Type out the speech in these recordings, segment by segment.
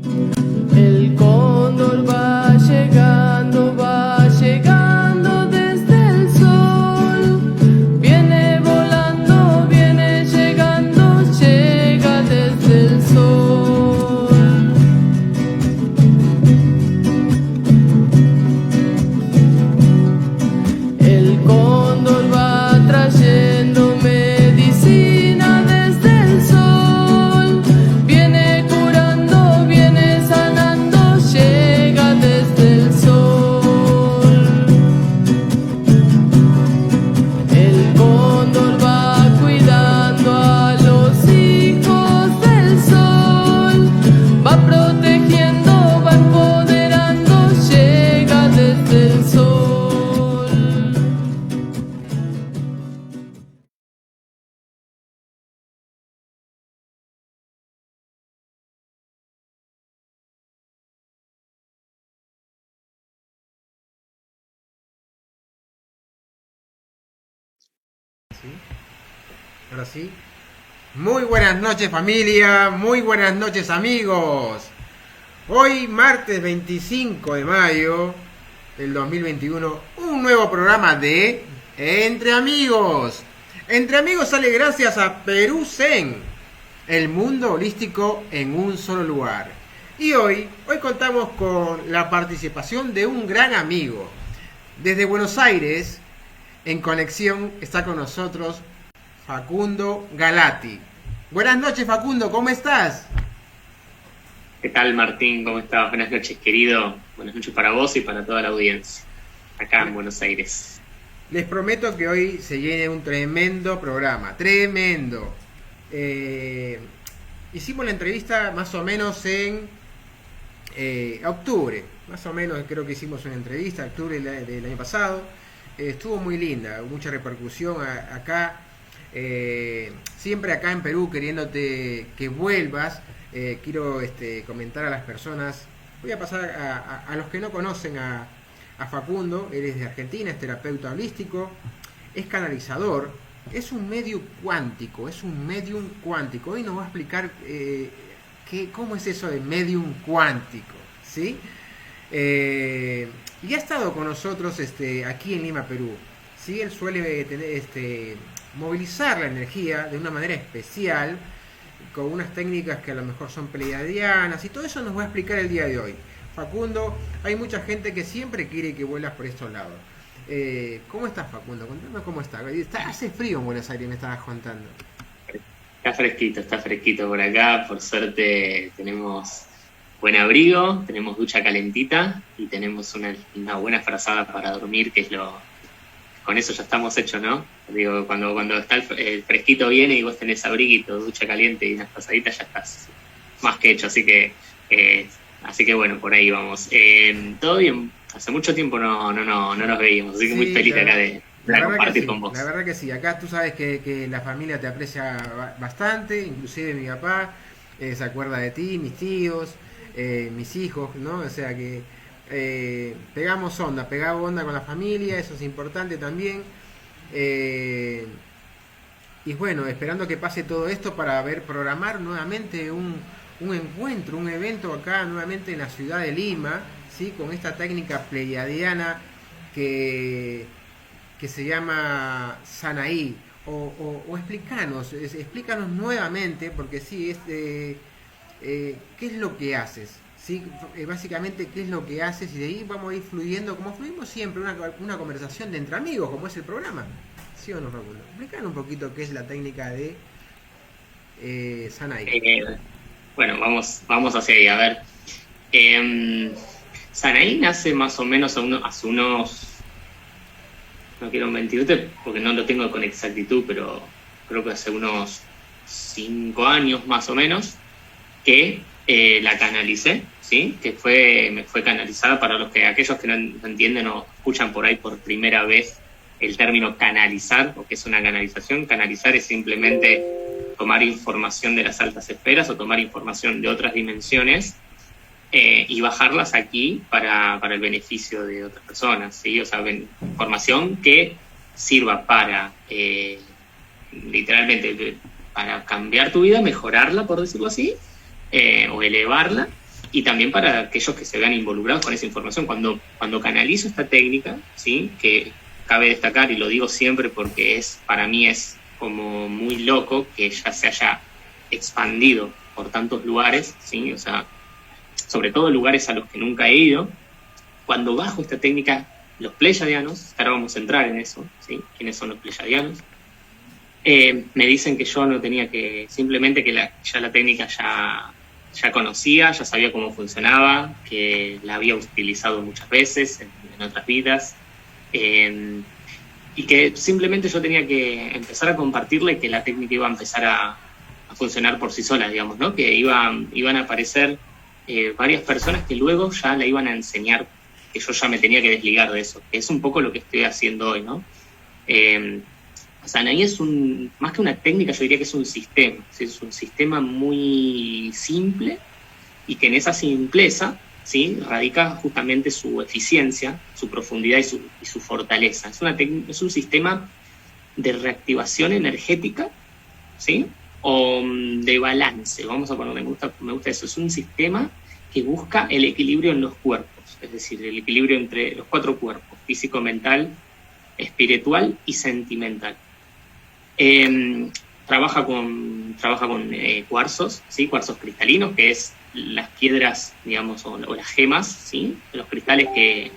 El cóndor va llegando desde el sol. Viene volando, viene llegando, llega desde el sol. El cóndor va trayendo medicina desde el sol. Viene curando, viene sanando, llega desde el sol. El cóndor va cuidando a los hijos del sol. Va protegiendo, va empoderando, llega desde el sol. ¿Sí? Ahora sí. Muy buenas noches familia, muy buenas noches amigos. Hoy martes 25 de mayo del 2021, un nuevo programa de Entre Amigos. Entre Amigos sale gracias a Perú Zen, el mundo holístico en un solo lugar. Y hoy contamos con la participación de un gran amigo. Desde Buenos Aires, en conexión, está con nosotros Facundo Galati. Buenas noches, Facundo, ¿cómo estás? ¿Qué tal, Martín? ¿Cómo estás? Buenas noches, querido. Buenas noches para vos y para toda la audiencia, acá en Buenos Aires. Les prometo que hoy se viene un tremendo programa, tremendo. Hicimos la entrevista más o menos en octubre, más o menos creo que hicimos una entrevista, octubre del año pasado. Estuvo muy linda, mucha repercusión acá. Siempre acá en Perú queriéndote que vuelvas. Quiero comentar a las personas, voy a pasar a los que no conocen a Facundo. Él es de Argentina, es terapeuta holístico, es canalizador, es un medium cuántico, Hoy nos va a explicar cómo es eso de medium cuántico, ¿sí? Y ha estado con nosotros aquí en Lima, Perú, ¿sí? Él suele movilizar la energía de una manera especial, con unas técnicas que a lo mejor son pleiadianas, y todo eso nos va a explicar el día de hoy. Facundo, hay mucha gente que siempre quiere que vuelas por estos lados. ¿Cómo estás, Facundo? Contame cómo está. Hace frío en Buenos Aires, me estabas contando. Está fresquito por acá. Por suerte tenemos buen abrigo, tenemos ducha calentita y tenemos una buena frazada para dormir, que es con eso ya estamos hechos, ¿no? Digo, cuando está el fresquito viene y vos tenés abriguito, ducha caliente y unas frazaditas, ya estás más que hecho. Así que bueno, por ahí vamos. Todo bien. Hace mucho tiempo no nos veíamos, así que sí, muy feliz acá de compartir con vos. La verdad que sí, acá tú sabes que la familia te aprecia bastante, inclusive mi papá se acuerda de ti, mis tíos, mis hijos, ¿no? O sea que pegamos onda con la familia, eso es importante también. Y bueno, esperando que pase todo esto para programar nuevamente un encuentro, un evento acá nuevamente en la ciudad de Lima, ¿sí? Con esta técnica pleiadiana que se llama Sanaí. O explícanos nuevamente, porque sí, ¿qué es lo que haces? ¿Sí? Básicamente, ¿qué es lo que haces? Y de ahí vamos a ir fluyendo, como fluimos siempre, una conversación de entre amigos, como es el programa. ¿Sí o no, Raúl? Explícanos un poquito qué es la técnica de Sanaí. Bueno, vamos hacia ahí, a ver. Sanaí nace más o menos hace unos, no quiero mentirte porque no lo tengo con exactitud, pero creo que hace unos 5 años más o menos que la canalicé, ¿sí? Me fue canalizada. Para aquellos que no entienden o escuchan por ahí por primera vez el término canalizar, o qué es una canalización. Canalizar es simplemente tomar información de las altas esferas o tomar información de otras dimensiones y bajarlas aquí para el beneficio de otras personas, ¿sí? O sea, información que sirva para, literalmente, para cambiar tu vida, mejorarla, por decirlo así, o elevarla, y también para aquellos que se vean involucrados con esa información. Cuando canalizo esta técnica, ¿sí? Que cabe destacar, y lo digo siempre porque para mí es como muy loco que ya se haya expandido por tantos lugares, ¿sí? O sea, sobre todo lugares a los que nunca he ido. Cuando bajo esta técnica, los pleyadianos, ahora vamos a entrar en eso, ¿sí? ¿Quiénes son los pleyadianos? Me dicen que yo no tenía que, simplemente que ya la técnica ya conocía, ya sabía cómo funcionaba, que la había utilizado muchas veces en otras vidas, y que simplemente yo tenía que empezar a compartirle que la técnica iba a empezar a funcionar por sí sola, digamos, ¿no? Que iban a aparecer varias personas que luego ya la iban a enseñar, que yo ya me tenía que desligar de eso, que es un poco lo que estoy haciendo hoy, ¿no? Sanaí es más que una técnica, yo diría que es un sistema, ¿sí? Es un sistema muy simple y que en esa simpleza, ¿sí? Radica justamente su eficiencia, su profundidad y su fortaleza. Es un sistema de reactivación energética, ¿sí? O de balance, vamos a ponerle, me gusta eso. Es un sistema que busca el equilibrio en los cuerpos, es decir, el equilibrio entre los 4 cuerpos, físico, mental, espiritual y sentimental. Trabaja con cuarzos, ¿sí? Cuarzos cristalinos, que es las piedras, digamos, o las gemas, ¿sí? Los cristales que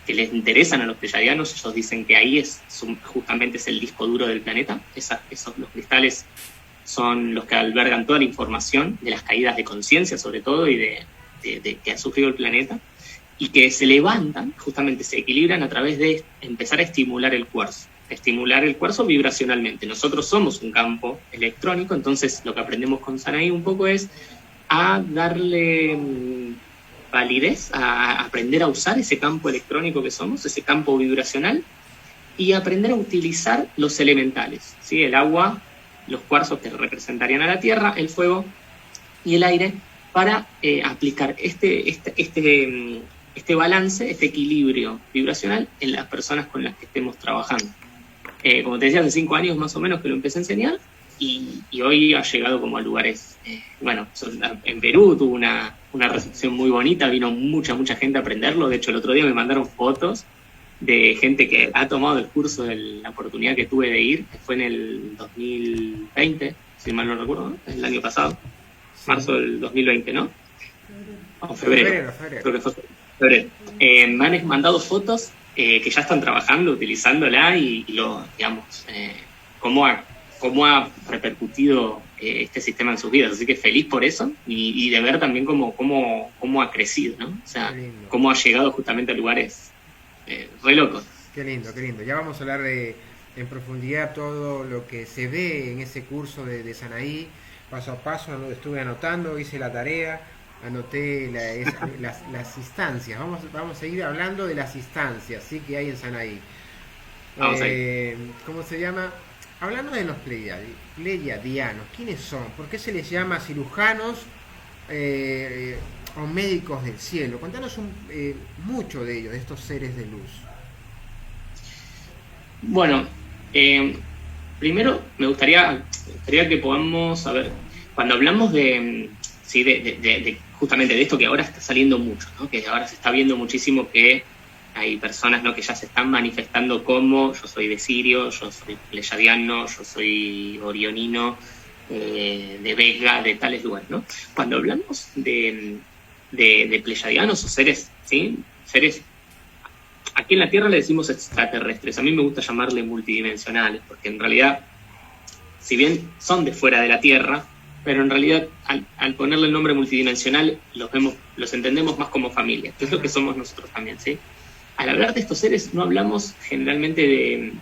les interesan a los pleyadianos. Ellos dicen que ahí justamente es el disco duro del planeta. Los cristales son los que albergan toda la información de las caídas de conciencia, sobre todo, y de que ha sufrido el planeta, y que se levantan, justamente se equilibran a través de empezar a estimular el cuarzo vibracionalmente. Nosotros somos un campo electrónico, entonces lo que aprendemos con Sanaí un poco es a darle validez, a aprender a usar ese campo electrónico que somos, ese campo vibracional, y aprender a utilizar los elementales, ¿sí? El agua, los cuarzos que representarían a la tierra, el fuego y el aire, para aplicar este balance, este equilibrio vibracional en las personas con las que estemos trabajando. Como te decía, hace 5 años más o menos que lo empecé a enseñar, y hoy ha llegado como a lugares, en Perú tuvo una recepción muy bonita, vino mucha gente a aprenderlo. De hecho, el otro día me mandaron fotos de gente que ha tomado el curso, de la oportunidad que tuve de ir, que fue en el 2020, si mal no recuerdo, ¿no? El año pasado, sí. Marzo del 2020, ¿no? O febrero. Creo que fue febrero. Me han mandado fotos que ya están trabajando, utilizándola, y cómo ha repercutido este sistema en sus vidas. Así que feliz por eso, y de ver también cómo ha crecido, ¿no? O sea, cómo ha llegado justamente a lugares re locos. Qué lindo. Ya vamos a hablar en profundidad todo lo que se ve en ese curso de Sanaí, paso a paso. Lo estuve anotando, hice la tarea, anoté las instancias. Vamos a ir hablando de las instancias, ¿sí? Que hay en Sanaí. ¿Cómo se llama? Hablando de los pleyadianos, ¿quiénes son? ¿Por qué se les llama cirujanos o médicos del cielo? Contanos mucho de ellos, de estos seres de luz. Bueno, primero me gustaría que podamos saber, cuando hablamos de justamente de esto que ahora está saliendo mucho, ¿no? Que ahora se está viendo muchísimo, que hay personas, ¿no?, que ya se están manifestando como: yo soy de Sirio, yo soy pleyadiano, yo soy orionino, de Vega, de tales lugares, ¿no? Cuando hablamos de pleyadianos o seres, ¿sí? Seres, aquí en la Tierra le decimos extraterrestres. A mí me gusta llamarle multidimensionales, porque en realidad, si bien son de fuera de la Tierra, pero en realidad al ponerle el nombre multidimensional los entendemos más como familia, que es lo que somos nosotros también, ¿sí? Al hablar de estos seres no hablamos generalmente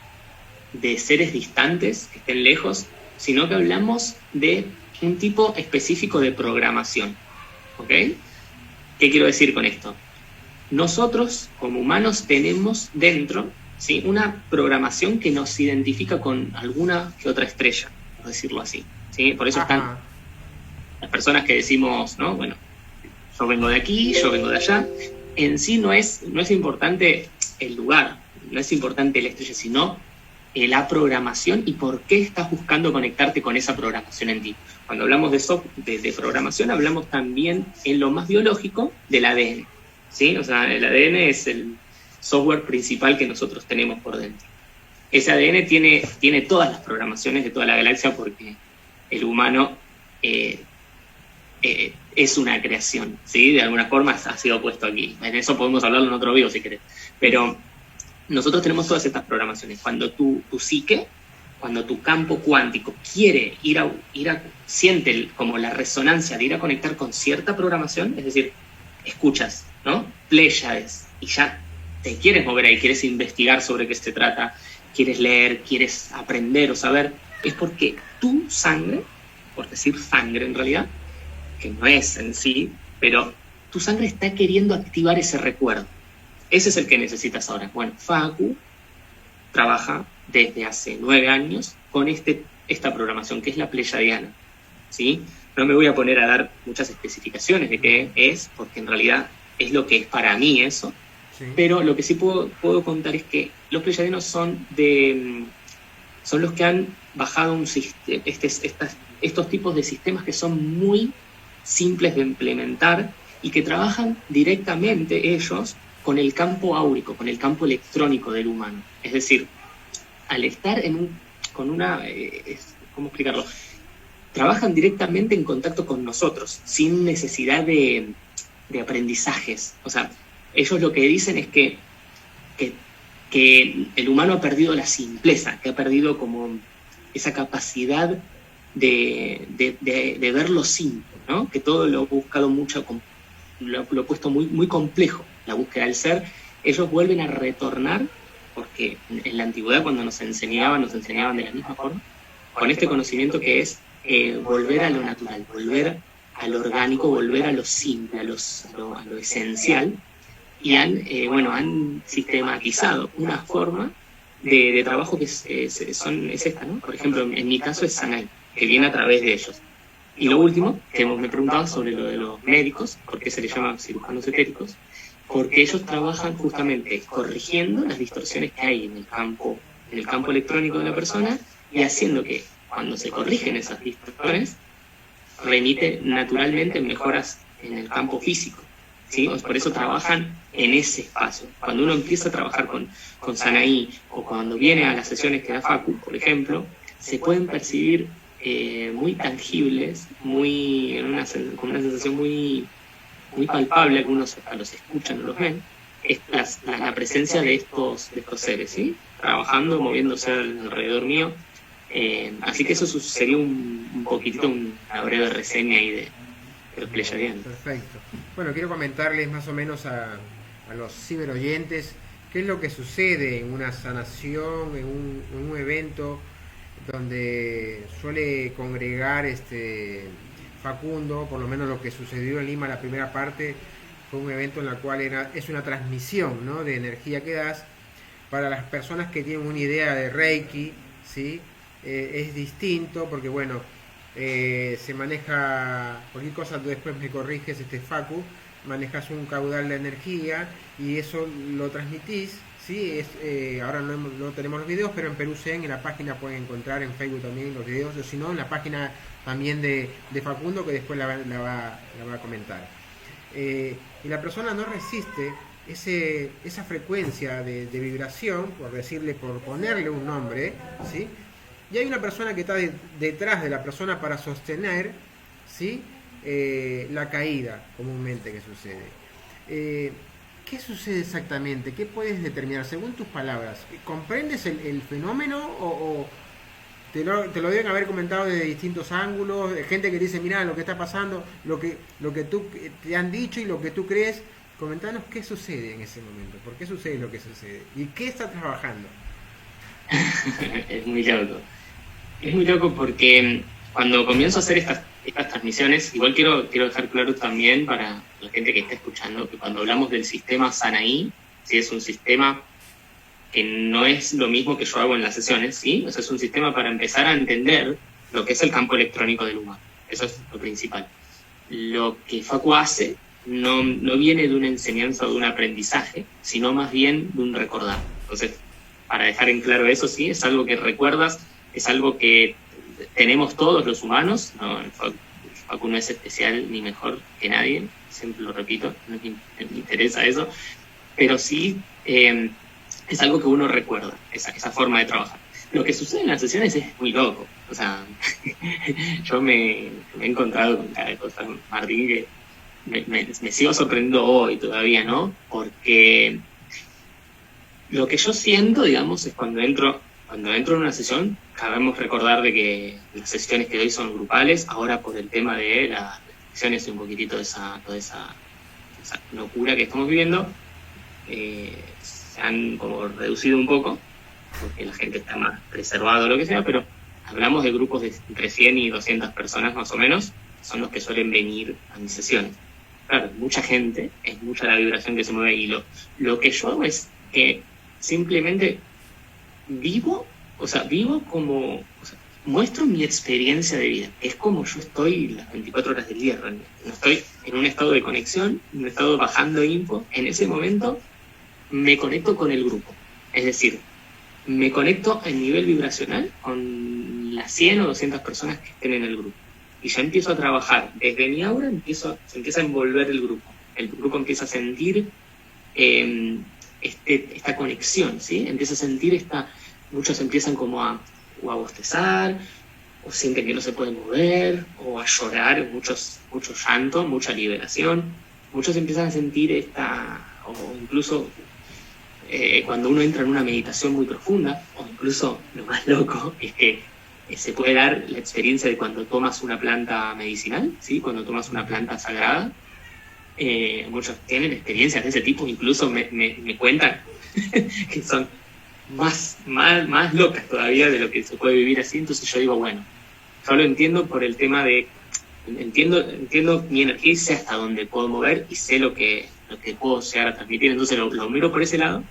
de seres distantes, que estén lejos, sino que hablamos de un tipo específico de programación, ¿ok? ¿Qué quiero decir con esto? Nosotros, como humanos, tenemos dentro, ¿sí?, una programación que nos identifica con alguna que otra estrella, por decirlo así, ¿sí? Por eso están las personas que decimos, ¿no? Bueno, yo vengo de aquí, yo vengo de allá. En sí no es importante el lugar, no es importante la estrella, sino la programación y por qué estás buscando conectarte con esa programación en ti. Cuando hablamos de programación, hablamos también en lo más biológico del ADN, ¿sí? O sea, el ADN es el software principal que nosotros tenemos por dentro. Ese ADN tiene todas las programaciones de toda la galaxia porque el humano es una creación, ¿sí? De alguna forma ha sido puesto aquí. En eso podemos hablarlo en otro video si querés. Pero nosotros tenemos todas estas programaciones. Cuando tu psique, cuando tu campo cuántico quiere siente como la resonancia de ir a conectar con cierta programación, es decir, escuchas, ¿no? Pléyades, y ya te quieres mover ahí, quieres investigar sobre qué se trata, quieres leer, quieres aprender o saber, es porque tu sangre, por decir sangre en realidad, que no es en sí, pero tu sangre está queriendo activar ese recuerdo. Ese es el que necesitas ahora. Bueno, Facu trabaja desde hace 9 años con esta programación, que es la pleyadiana, ¿sí? No me voy a poner a dar muchas especificaciones de qué es, porque en realidad es lo que es para mí eso, sí. Pero lo que sí puedo contar es que los pleyadianos son los que han bajado estos tipos de sistemas que son muy simples de implementar y que trabajan directamente ellos con el campo áurico, con el campo electrónico del humano. Es decir, al estar ¿cómo explicarlo? Trabajan directamente en contacto con nosotros, sin necesidad de aprendizajes. O sea, ellos lo que dicen es que el humano ha perdido la simpleza, que ha perdido como esa capacidad de ver lo simple, ¿no? Que todo lo ha buscado mucho, lo ha puesto muy, muy complejo, la búsqueda del ser. Ellos vuelven a retornar, porque en la antigüedad cuando nos enseñaban de la misma forma, con este conocimiento que es volver a lo natural, volver a lo orgánico, volver a lo simple, a lo esencial, y han sistematizado una forma de trabajo que es esta, ¿no? Por ejemplo, en mi caso es Sanay, que viene a través de ellos. Y lo último, que me preguntaba sobre lo de los médicos, ¿por qué se les llama cirujanos etéricos? Porque ellos trabajan justamente corrigiendo las distorsiones que hay en el campo electrónico de la persona y haciendo que cuando se corrigen esas distorsiones remite naturalmente mejoras en el campo físico, ¿sí? Por eso trabajan en ese espacio. Cuando uno empieza a trabajar con Sanaí o cuando viene a las sesiones que da Facu, por ejemplo, se pueden percibir muy tangibles, con una sensación muy, muy palpable, algunos los escuchan o los ven, es la presencia de estos seres, ¿sí? Trabajando, moviéndose alrededor mío. Así que eso sería un poquitito una breve reseña ahí de los pleyadianos. Perfecto. Bueno, quiero comentarles más o menos a los ciberoyentes qué es lo que sucede en una sanación, en un evento donde suele congregar Facundo. Por lo menos lo que sucedió en Lima, la primera parte, fue un evento en el cual es una transmisión, ¿no?, de energía que das. Para las personas que tienen una idea de Reiki, ¿sí? Es distinto porque, bueno, se maneja, cualquier cosa después me corriges, Facu, manejas un caudal de energía y eso lo transmitís, ¿sí? Ahora no tenemos los videos, pero en Perú Zen, en la página pueden encontrar, en Facebook también los videos, o si no, en la página también de Facundo, que después la va a comentar. Y la persona no resiste esa frecuencia de vibración, por ponerle un nombre, ¿sí? Y hay una persona que está detrás de la persona para sostener, ¿sí?, la caída comúnmente que sucede. ¿Qué sucede exactamente? ¿Qué puedes determinar según tus palabras? ¿Comprendes el fenómeno o te lo deben haber comentado desde distintos ángulos? Gente que dice, mira, lo que está pasando, lo que tú te han dicho y lo que tú crees. Comentanos qué sucede en ese momento, por qué sucede lo que sucede y qué está trabajando. Es muy loco. Es muy loco porque cuando comienzo a hacer estas transmisiones, igual quiero dejar claro también para la gente que está escuchando que cuando hablamos del sistema Sanaí, ¿sí?, es un sistema que no es lo mismo que yo hago en las sesiones, ¿sí? O sea, es un sistema para empezar a entender lo que es el campo electrónico del humano. Eso es lo principal. Lo que Facu hace no viene de una enseñanza o de un aprendizaje, sino más bien de un recordar. Entonces, para dejar en claro eso, sí, es algo que recuerdas, es algo que tenemos todos los humanos, ¿no? Facu no es especial ni mejor que nadie, siempre lo repito, no me interesa eso, pero sí es algo que uno recuerda, esa forma de trabajar. Lo que sucede en las sesiones es muy loco, o sea, yo me he encontrado con cada cosa, Martín, que me sigo sorprendiendo hoy todavía, ¿no? Porque lo que yo siento, digamos, es cuando entro en una sesión, cabemos recordar de que las sesiones que doy son grupales, ahora por el tema de las restricciones y un poquitito de toda esa locura que estamos viviendo, se han como reducido un poco, porque la gente está más preservada o lo que sea, pero hablamos de grupos de entre 100 y 200 personas más o menos, son los que suelen venir a mis sesiones. Claro, mucha gente, es mucha la vibración que se mueve ahí. Lo que yo hago es que simplemente vivo como, muestro mi experiencia de vida, es como yo estoy las 24 horas del día realmente. No estoy en un estado de conexión, en un estado bajando info, en ese momento me conecto con el grupo, es decir, me conecto en nivel vibracional con las 100 o 200 personas que estén en el grupo. Y ya empiezo a trabajar. Desde mi aura se empieza a envolver el grupo. El grupo empieza a sentir esta conexión, ¿sí? Empieza a sentir muchos empiezan como a bostezar, o sienten que no se pueden mover, o a llorar, mucho llanto, mucha liberación. Muchos empiezan a sentir o incluso cuando uno entra en una meditación muy profunda, o incluso lo más loco es que se puede dar la experiencia de cuando tomas una planta medicinal, ¿sí? Cuando tomas una planta sagrada. Muchos tienen experiencias de ese tipo, incluso me cuentan que son más locas todavía de lo que se puede vivir así. Entonces yo digo, bueno, yo lo entiendo por el tema de entiendo mi energía y sé hasta dónde puedo mover y sé lo que puedo llegar a transmitir, entonces lo miro por ese lado,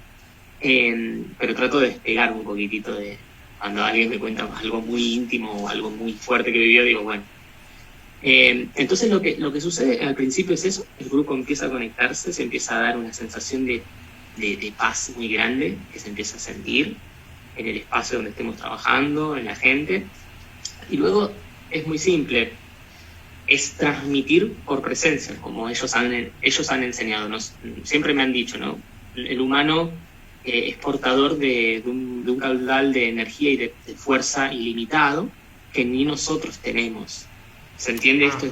pero trato de despegar un poquitito de cuando alguien me cuenta algo muy íntimo o algo muy fuerte que vivió, digo, bueno. Entonces lo que sucede al principio es eso, el grupo empieza a conectarse, se empieza a dar una sensación de paz muy grande que se empieza a sentir en el espacio donde estemos trabajando, en la gente, y luego es muy simple, es transmitir por presencia, como ellos han enseñado, siempre me han dicho, ¿no? El humano es portador de un caudal de energía y de fuerza ilimitado que ni nosotros tenemos. ¿Se entiende? Esto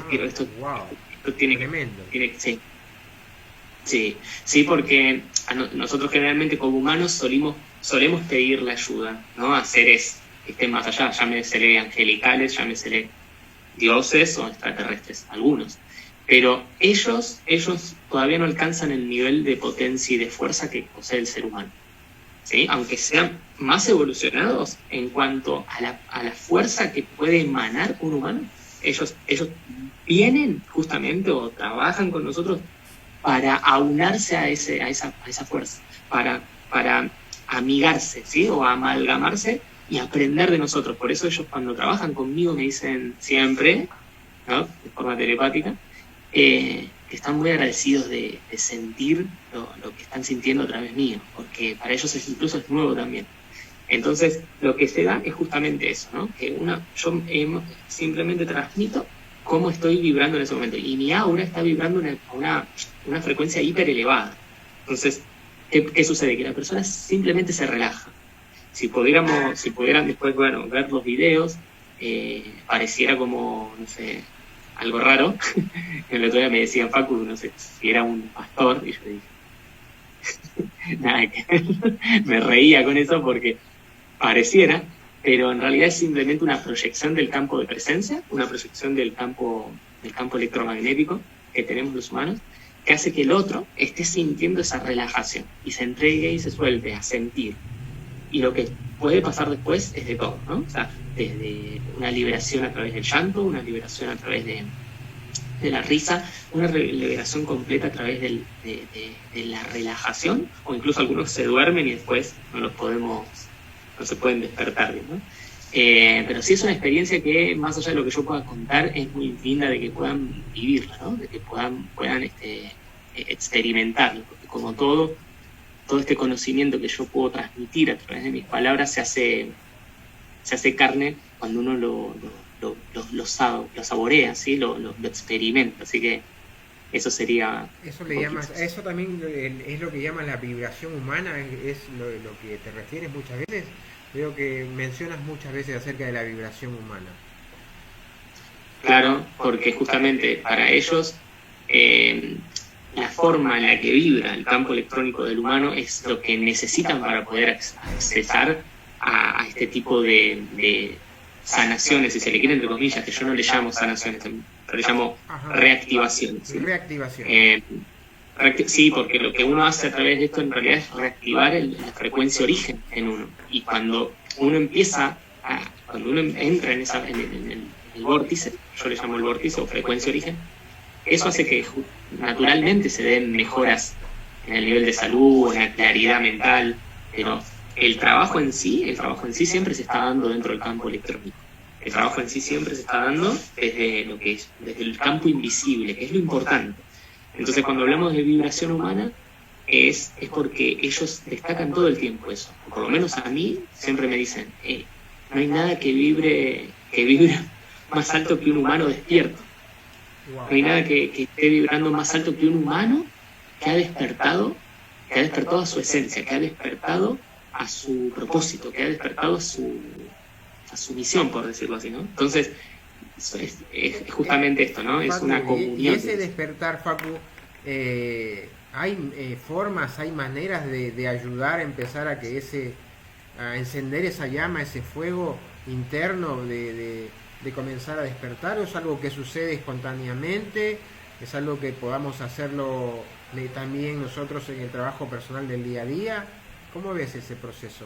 tiene tremendo. Sí, porque nosotros generalmente como humanos solemos pedirle ayuda, ¿no? A seres que estén más allá, llámesele angelicales, llámesele dioses o extraterrestres, algunos. Pero ellos todavía no alcanzan el nivel de potencia y de fuerza que posee el ser humano, ¿sí? Aunque sean más evolucionados en cuanto a la fuerza que puede emanar un humano, ellos vienen justamente o trabajan con nosotros para aunarse a esa fuerza, para amigarse, ¿sí? O amalgamarse y aprender de nosotros. Por eso ellos cuando trabajan conmigo me dicen siempre, ¿no? De forma telepática, que están muy agradecidos de sentir lo que están sintiendo a través mío, porque para ellos incluso es nuevo también. Entonces, lo que se da es justamente eso, ¿no? Que yo simplemente transmito cómo estoy vibrando en ese momento, y mi aura está vibrando una frecuencia hiper elevada. Entonces, ¿qué sucede? Que la persona simplemente se relaja. Si pudieran después, bueno, ver los videos, pareciera como, no sé, algo raro. El otro día me decían, Facu, no sé, si era un pastor, y yo dije, nada que ver. Me reía con eso porque pareciera, pero en realidad es simplemente una proyección del campo de presencia, una proyección del campo electromagnético que tenemos los humanos, que hace que el otro esté sintiendo esa relajación y se entregue y se suelte a sentir. Y lo que puede pasar después es de todo, ¿no? O sea, desde una liberación a través del llanto, una liberación a través de la risa, una liberación completa a través de la relajación, o incluso algunos se duermen y después no se pueden despertar bien, ¿no? Pero sí es una experiencia que, más allá de lo que yo pueda contar, es muy linda de que puedan vivirla, ¿no? De que puedan experimentarlo, porque como todo todo este conocimiento que yo puedo transmitir a través de mis palabras se hace carne cuando uno lo saborea, ¿sí? lo experimenta. Así que eso sería... Eso también es lo que llaman la vibración humana, es lo que te refieres muchas veces. Veo que mencionas muchas veces acerca de la vibración humana. Claro, porque justamente para ellos la forma en la que vibra el campo electrónico del humano es lo que necesitan para poder accesar a este tipo de sanaciones, si se le quiere entre comillas, que yo no le llamo sanaciones, le llamo reactivaciones. ¿Sí? Reactivación. Sí, porque lo que uno hace a través de esto en realidad es reactivar la frecuencia origen en uno. Y cuando uno entra en el vórtice, yo le llamo el vórtice o frecuencia origen, eso hace que naturalmente se den mejoras en el nivel de salud, en la claridad mental, pero el trabajo en sí siempre se está dando dentro del campo electrónico. El trabajo en sí siempre se está dando desde el campo invisible, que es lo importante. Entonces, cuando hablamos de vibración humana, es porque ellos destacan todo el tiempo eso. Por lo menos a mí siempre me dicen, no hay nada que vibre más alto que un humano despierto. No hay nada que esté vibrando más alto que un humano que ha despertado a su esencia, que ha despertado a su propósito, que ha despertado a su misión, por decirlo así, ¿no? Entonces, es justamente esto, ¿no? Es una comunión. Y ese despertar, Facu, hay formas, hay maneras de ayudar a empezar a encender esa llama, ese fuego interno de comenzar a despertar, o es algo que sucede espontáneamente, es algo que podamos hacerlo también nosotros en el trabajo personal del día a día. ¿Cómo ves ese proceso?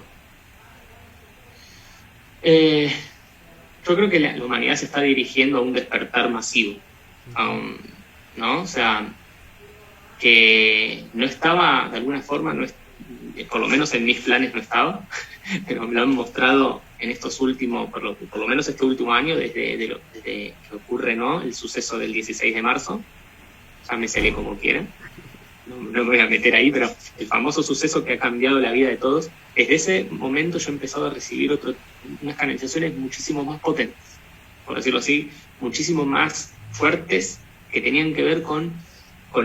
Yo creo que la humanidad se está dirigiendo a un despertar masivo, ¿no? O sea, que no estaba, de alguna forma, por lo menos en mis planes no estaba, pero me lo han mostrado en estos últimos, por lo menos este último año, desde que ocurre, ¿no?, el suceso del 16 de marzo, llámesele como quieran, no me voy a meter ahí, pero el famoso suceso que ha cambiado la vida de todos, desde ese momento yo he empezado a recibir unas canalizaciones muchísimo más potentes, por decirlo así, muchísimo más fuertes, que tenían que ver con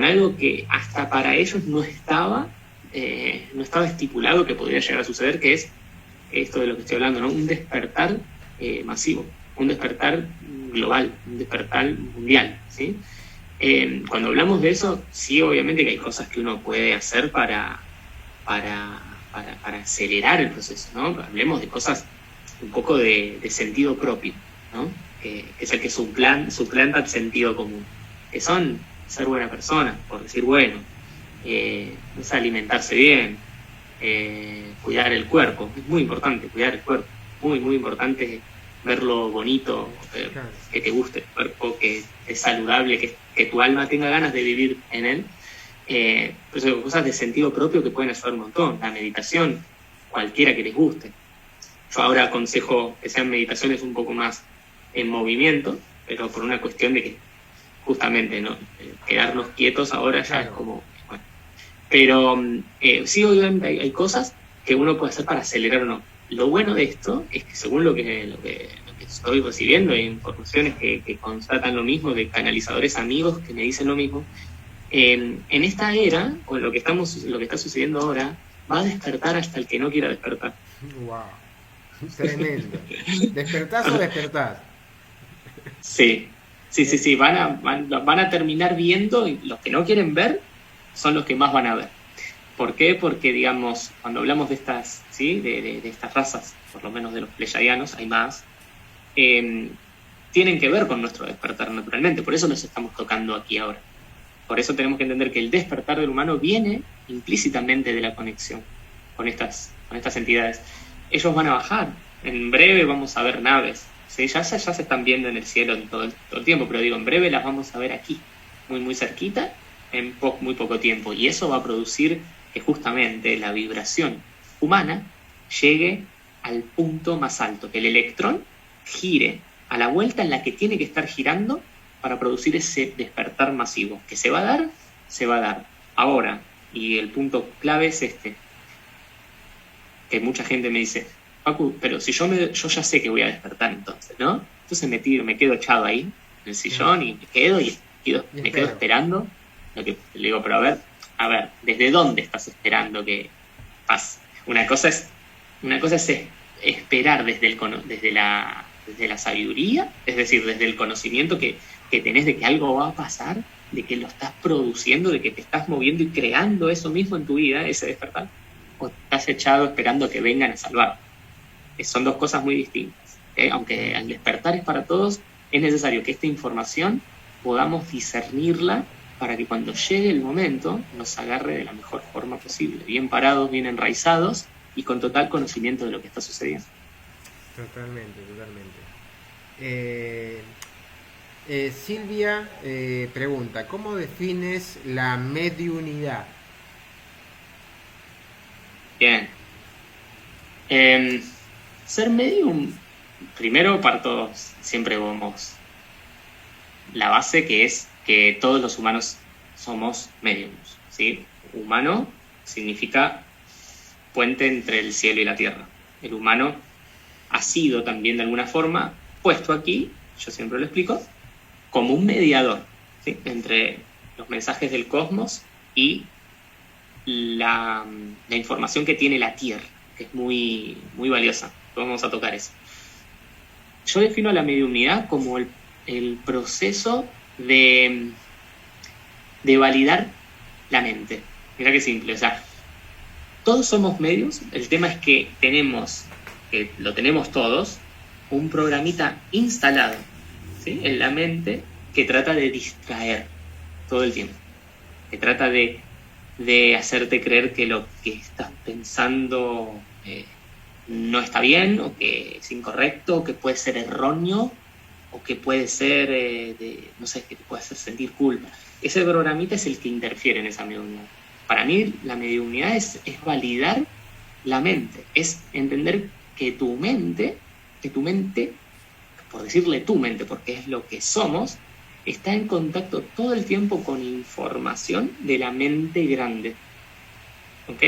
algo que hasta para ellos no estaba estipulado que podría llegar a suceder, que es esto de lo que estoy hablando, ¿no? Un despertar masivo, un despertar global, un despertar mundial, ¿sí? Cuando hablamos de eso, sí, obviamente que hay cosas que uno puede hacer para acelerar el proceso, ¿no? Hablemos de cosas un poco de sentido propio, ¿no? Que es el que suplanta el sentido común, que son ser buena persona, por decir bueno, es alimentarse bien, cuidar el cuerpo. Es muy importante cuidar el cuerpo, muy, muy importante verlo bonito, que te guste el cuerpo, que es saludable, que tu alma tenga ganas de vivir en él. Pues son cosas de sentido propio que pueden ayudar un montón. La meditación, cualquiera que les guste. Yo ahora aconsejo que sean meditaciones un poco más en movimiento, pero por una cuestión de que justamente no quedarnos quietos ahora ya es como... Bueno. Pero sí, obviamente hay cosas que uno puede hacer para acelerar o no. Lo bueno de esto es que según lo que estoy recibiendo, hay informaciones que constatan lo mismo, de canalizadores amigos que me dicen lo mismo, en esta era, o lo que está sucediendo ahora, va a despertar hasta el que no quiera despertar. Wow, tremendo. ¿Despertás o despertás? Sí, van a terminar viendo, y los que no quieren ver son los que más van a ver. ¿Por qué? Porque, digamos, cuando hablamos de estas, ¿sí?, de estas razas, por lo menos de los pleyadianos, hay más, tienen que ver con nuestro despertar naturalmente, por eso los estamos tocando aquí ahora. Por eso tenemos que entender que el despertar del humano viene implícitamente de la conexión con estas entidades. Ellos van a bajar, en breve vamos a ver naves, ¿sí? Ya se están viendo en el cielo todo el tiempo, pero digo, en breve las vamos a ver aquí, muy muy cerquita, en muy poco tiempo, y eso va a producir que justamente la vibración humana llegue al punto más alto, que el electrón gire a la vuelta en la que tiene que estar girando para producir ese despertar masivo, que se va a dar ahora, y el punto clave es este: que mucha gente me dice, Facu, pero si yo ya sé que voy a despertar entonces, ¿no? Entonces me quedo echado ahí, en el sillón, y me quedo esperando. Lo que le digo, pero a ver, ¿desde dónde estás esperando que pase? Una cosa es esperar desde la sabiduría, es decir, desde el conocimiento que tenés de que algo va a pasar, de que lo estás produciendo, de que te estás moviendo y creando eso mismo en tu vida, ese despertar, o estás echado esperando que vengan a salvar. Son dos cosas muy distintas. Aunque el despertar es para todos, es necesario que esta información podamos discernirla para que cuando llegue el momento nos agarre de la mejor forma posible, bien parados, bien enraizados y con total conocimiento de lo que está sucediendo. Totalmente. Silvia pregunta, ¿cómo defines la mediunidad? Bien. Ser medium, primero siempre vamos la base, que es que todos los humanos somos mediums, ¿sí? Humano significa puente entre el cielo y la tierra. El humano ha sido también de alguna forma puesto aquí, yo siempre lo explico, como un mediador, ¿sí? Entre los mensajes del cosmos y la información que tiene la tierra, que es muy, muy valiosa. Vamos a tocar eso. Yo defino la mediunidad como el proceso de validar la mente. Mirá qué simple, o sea, todos somos medios, el tema es que lo tenemos todos, un programita instalado, ¿sí?, en la mente que trata de distraer todo el tiempo, que trata de hacerte creer que lo que estás pensando no está bien, o que es incorrecto, o que puede ser erróneo, o que puede ser, no sé, que te puede hacer sentir culpa. Ese programita es el que interfiere en esa mediunidad. Para mí, la mediunidad es validar la mente, es entender que tu mente, por decirle tu mente, porque es lo que somos, está en contacto todo el tiempo con información de la mente grande. ¿Ok?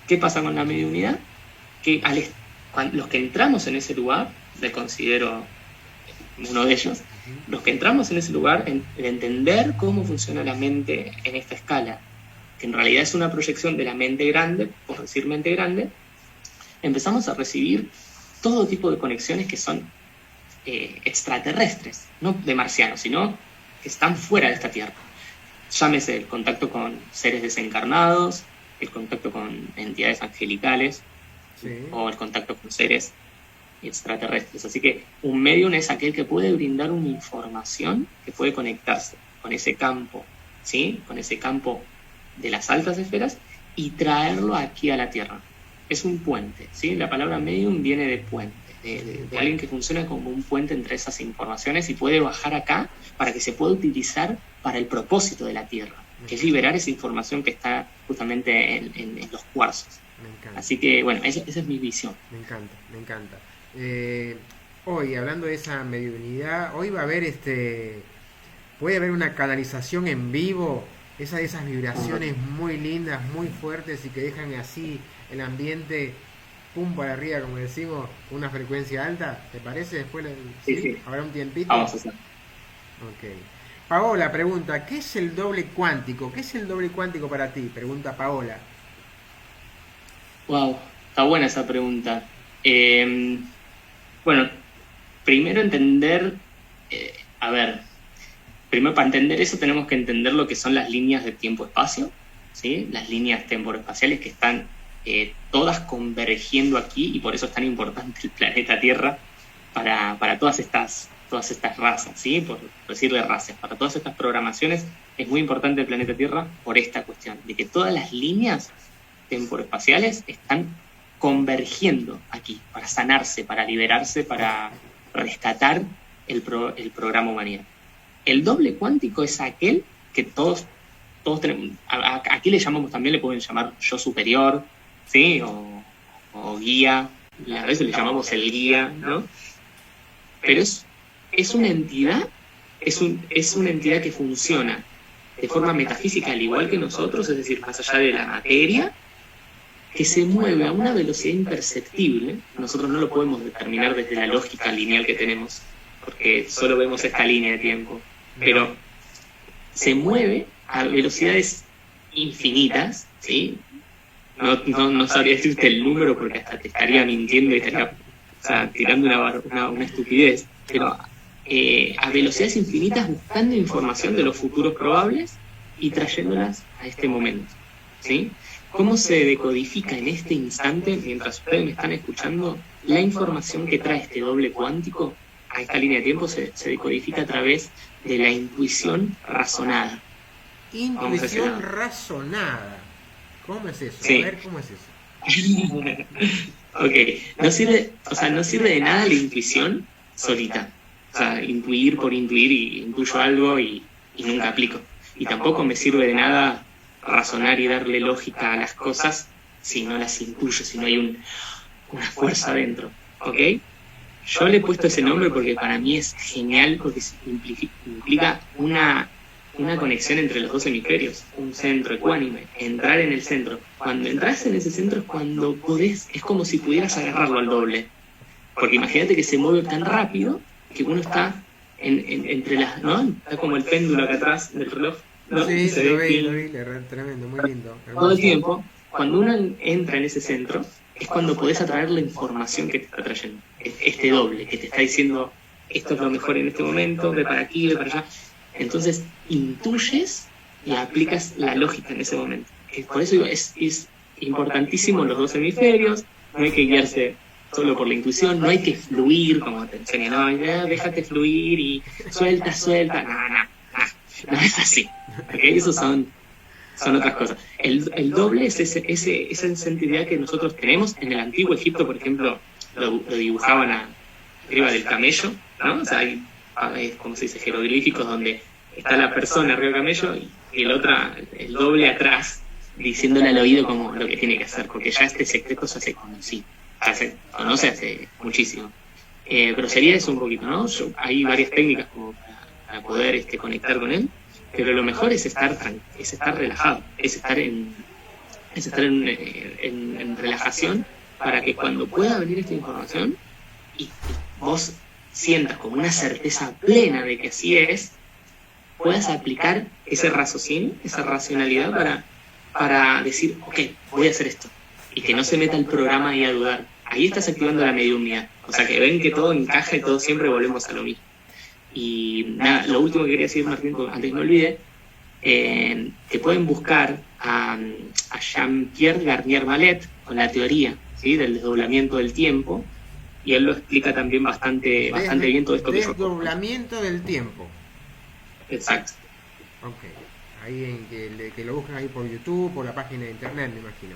¿Qué pasa con la mediunidad? Que los que entramos en ese lugar, me considero uno de ellos, los que entramos en ese lugar, de entender cómo funciona la mente en esta escala, que en realidad es una proyección de la mente grande, por decir mente grande, empezamos a recibir todo tipo de conexiones que son extraterrestres, no de marcianos, sino que están fuera de esta tierra. Llámese el contacto con seres desencarnados, el contacto con entidades angelicales, sí, o el contacto con seres extraterrestres. Así que un medium es aquel que puede brindar una información que puede conectarse con ese campo, ¿sí?, con ese campo de las altas esferas y traerlo aquí a la tierra. Es un puente, ¿sí? La palabra medium viene de puente, de alguien que funciona como un puente entre esas informaciones y puede bajar acá para que se pueda utilizar para el propósito de la tierra, que es liberar esa información que está justamente en los cuarzos. Así que, bueno, esa es mi visión. Me encanta. Hoy, hablando de esa mediunidad, hoy va a haber puede haber una canalización en vivo, esas vibraciones muy lindas, muy fuertes y que dejan así el ambiente pum para arriba, como decimos, una frecuencia alta. ¿Te parece? Después sí. ¿Habrá un tiempito? Vamos a hacer. Ok. Paola pregunta, ¿qué es el doble cuántico? ¿Qué es el doble cuántico para ti? Pregunta Paola. Wow, está buena esa pregunta. Bueno, primero entender, primero para entender eso tenemos que entender lo que son las líneas de tiempo-espacio, ¿sí? Las líneas temporoespaciales que están todas convergiendo aquí, y por eso es tan importante el planeta Tierra para todas estas razas, ¿sí? Por decirle razas, para todas estas programaciones es muy importante el planeta Tierra por esta cuestión, de que todas las líneas temporoespaciales están convergiendo aquí, para sanarse, para liberarse, para rescatar el programa humanidad. El doble cuántico es aquel que todos tenemos. Aquí también le pueden llamar yo superior, ¿sí? O guía, a veces le llamamos el guía, ¿no? Pero es una entidad, es una entidad que funciona de forma metafísica al igual que nosotros, es decir, más allá de la materia, que se mueve a una velocidad imperceptible. Nosotros no lo podemos determinar desde la lógica lineal que tenemos, porque solo vemos esta línea de tiempo, pero se mueve a velocidades infinitas, ¿sí? No sabría decirte el número porque hasta te estaría mintiendo y estaría, o sea, tirando una estupidez, pero a velocidades infinitas buscando información de los futuros probables y trayéndolas a este momento, ¿sí? ¿Cómo se decodifica en este instante, mientras ustedes me están escuchando, la información que trae este doble cuántico a esta línea de tiempo? Se decodifica a través de la intuición razonada. Intuición razonada. ¿Cómo es eso? Sí. A ver, ¿cómo es eso? Ok, no sirve de nada la intuición solita. O sea, intuir por intuir y intuyo algo y nunca aplico. Y tampoco me sirve de nada razonar y darle lógica a las cosas si no las intuyo, si no hay una fuerza adentro. ¿Ok? Yo le he puesto ese nombre porque para mí es genial, porque implica una conexión entre los dos hemisferios, un centro ecuánime, entrar en el centro. Cuando entras en ese centro es cuando podés, es como si pudieras agarrarlo al doble. Porque imagínate que se mueve tan rápido que uno está entre las, ¿no? Está como el péndulo acá atrás del reloj, ¿no? Sí, Se lo ve vi, tremendo, muy lindo. todo el tiempo. Cuando uno entra en ese centro, es cuando podés atraer la información que te está trayendo. Este doble, que te está diciendo, esto es lo mejor en este momento, ve para aquí, ve para allá. Entonces, intuyes y aplicas la lógica en ese momento. Por eso es importantísimo los dos hemisferios, no hay que guiarse solo por la intuición, no hay que fluir, como te enseñan, no, déjate fluir y suelta, no es así. ¿Okay? Esos son otras cosas. El doble es esa sensibilidad que nosotros tenemos. En el antiguo Egipto, por ejemplo, lo dibujaban arriba del camello, ¿no? O sea, hay, como se dice, jeroglíficos donde está la persona arriba del camello y el doble atrás, diciéndole al oído como lo que tiene que hacer, porque ya este secreto se hace conocido. Se conoce hace muchísimo. Pero sería eso un poquito, ¿no? Hay varias técnicas como para poder conectar con él, pero lo mejor es estar relajado, es estar en relajación, para que cuando pueda venir esta información y vos sientas como una certeza plena de que así es, puedas aplicar ese raciocinio, esa racionalidad para decir, ok, voy a hacer esto, y que no se meta el programa ahí a dudar. Ahí estás activando la mediunidad, o sea que ven que todo encaja y todo siempre volvemos a lo mismo. Y nada, lo último que quería decir, Martín, antes me olvidé, que pueden buscar a Jean-Pierre Garnier Mallet con la teoría, ¿sí?, del desdoblamiento del tiempo, y él lo explica también bastante bien todo esto. Desdoblamiento del tiempo. Exacto. Ok, ahí que lo buscan ahí por YouTube, por la página de internet, me imagino.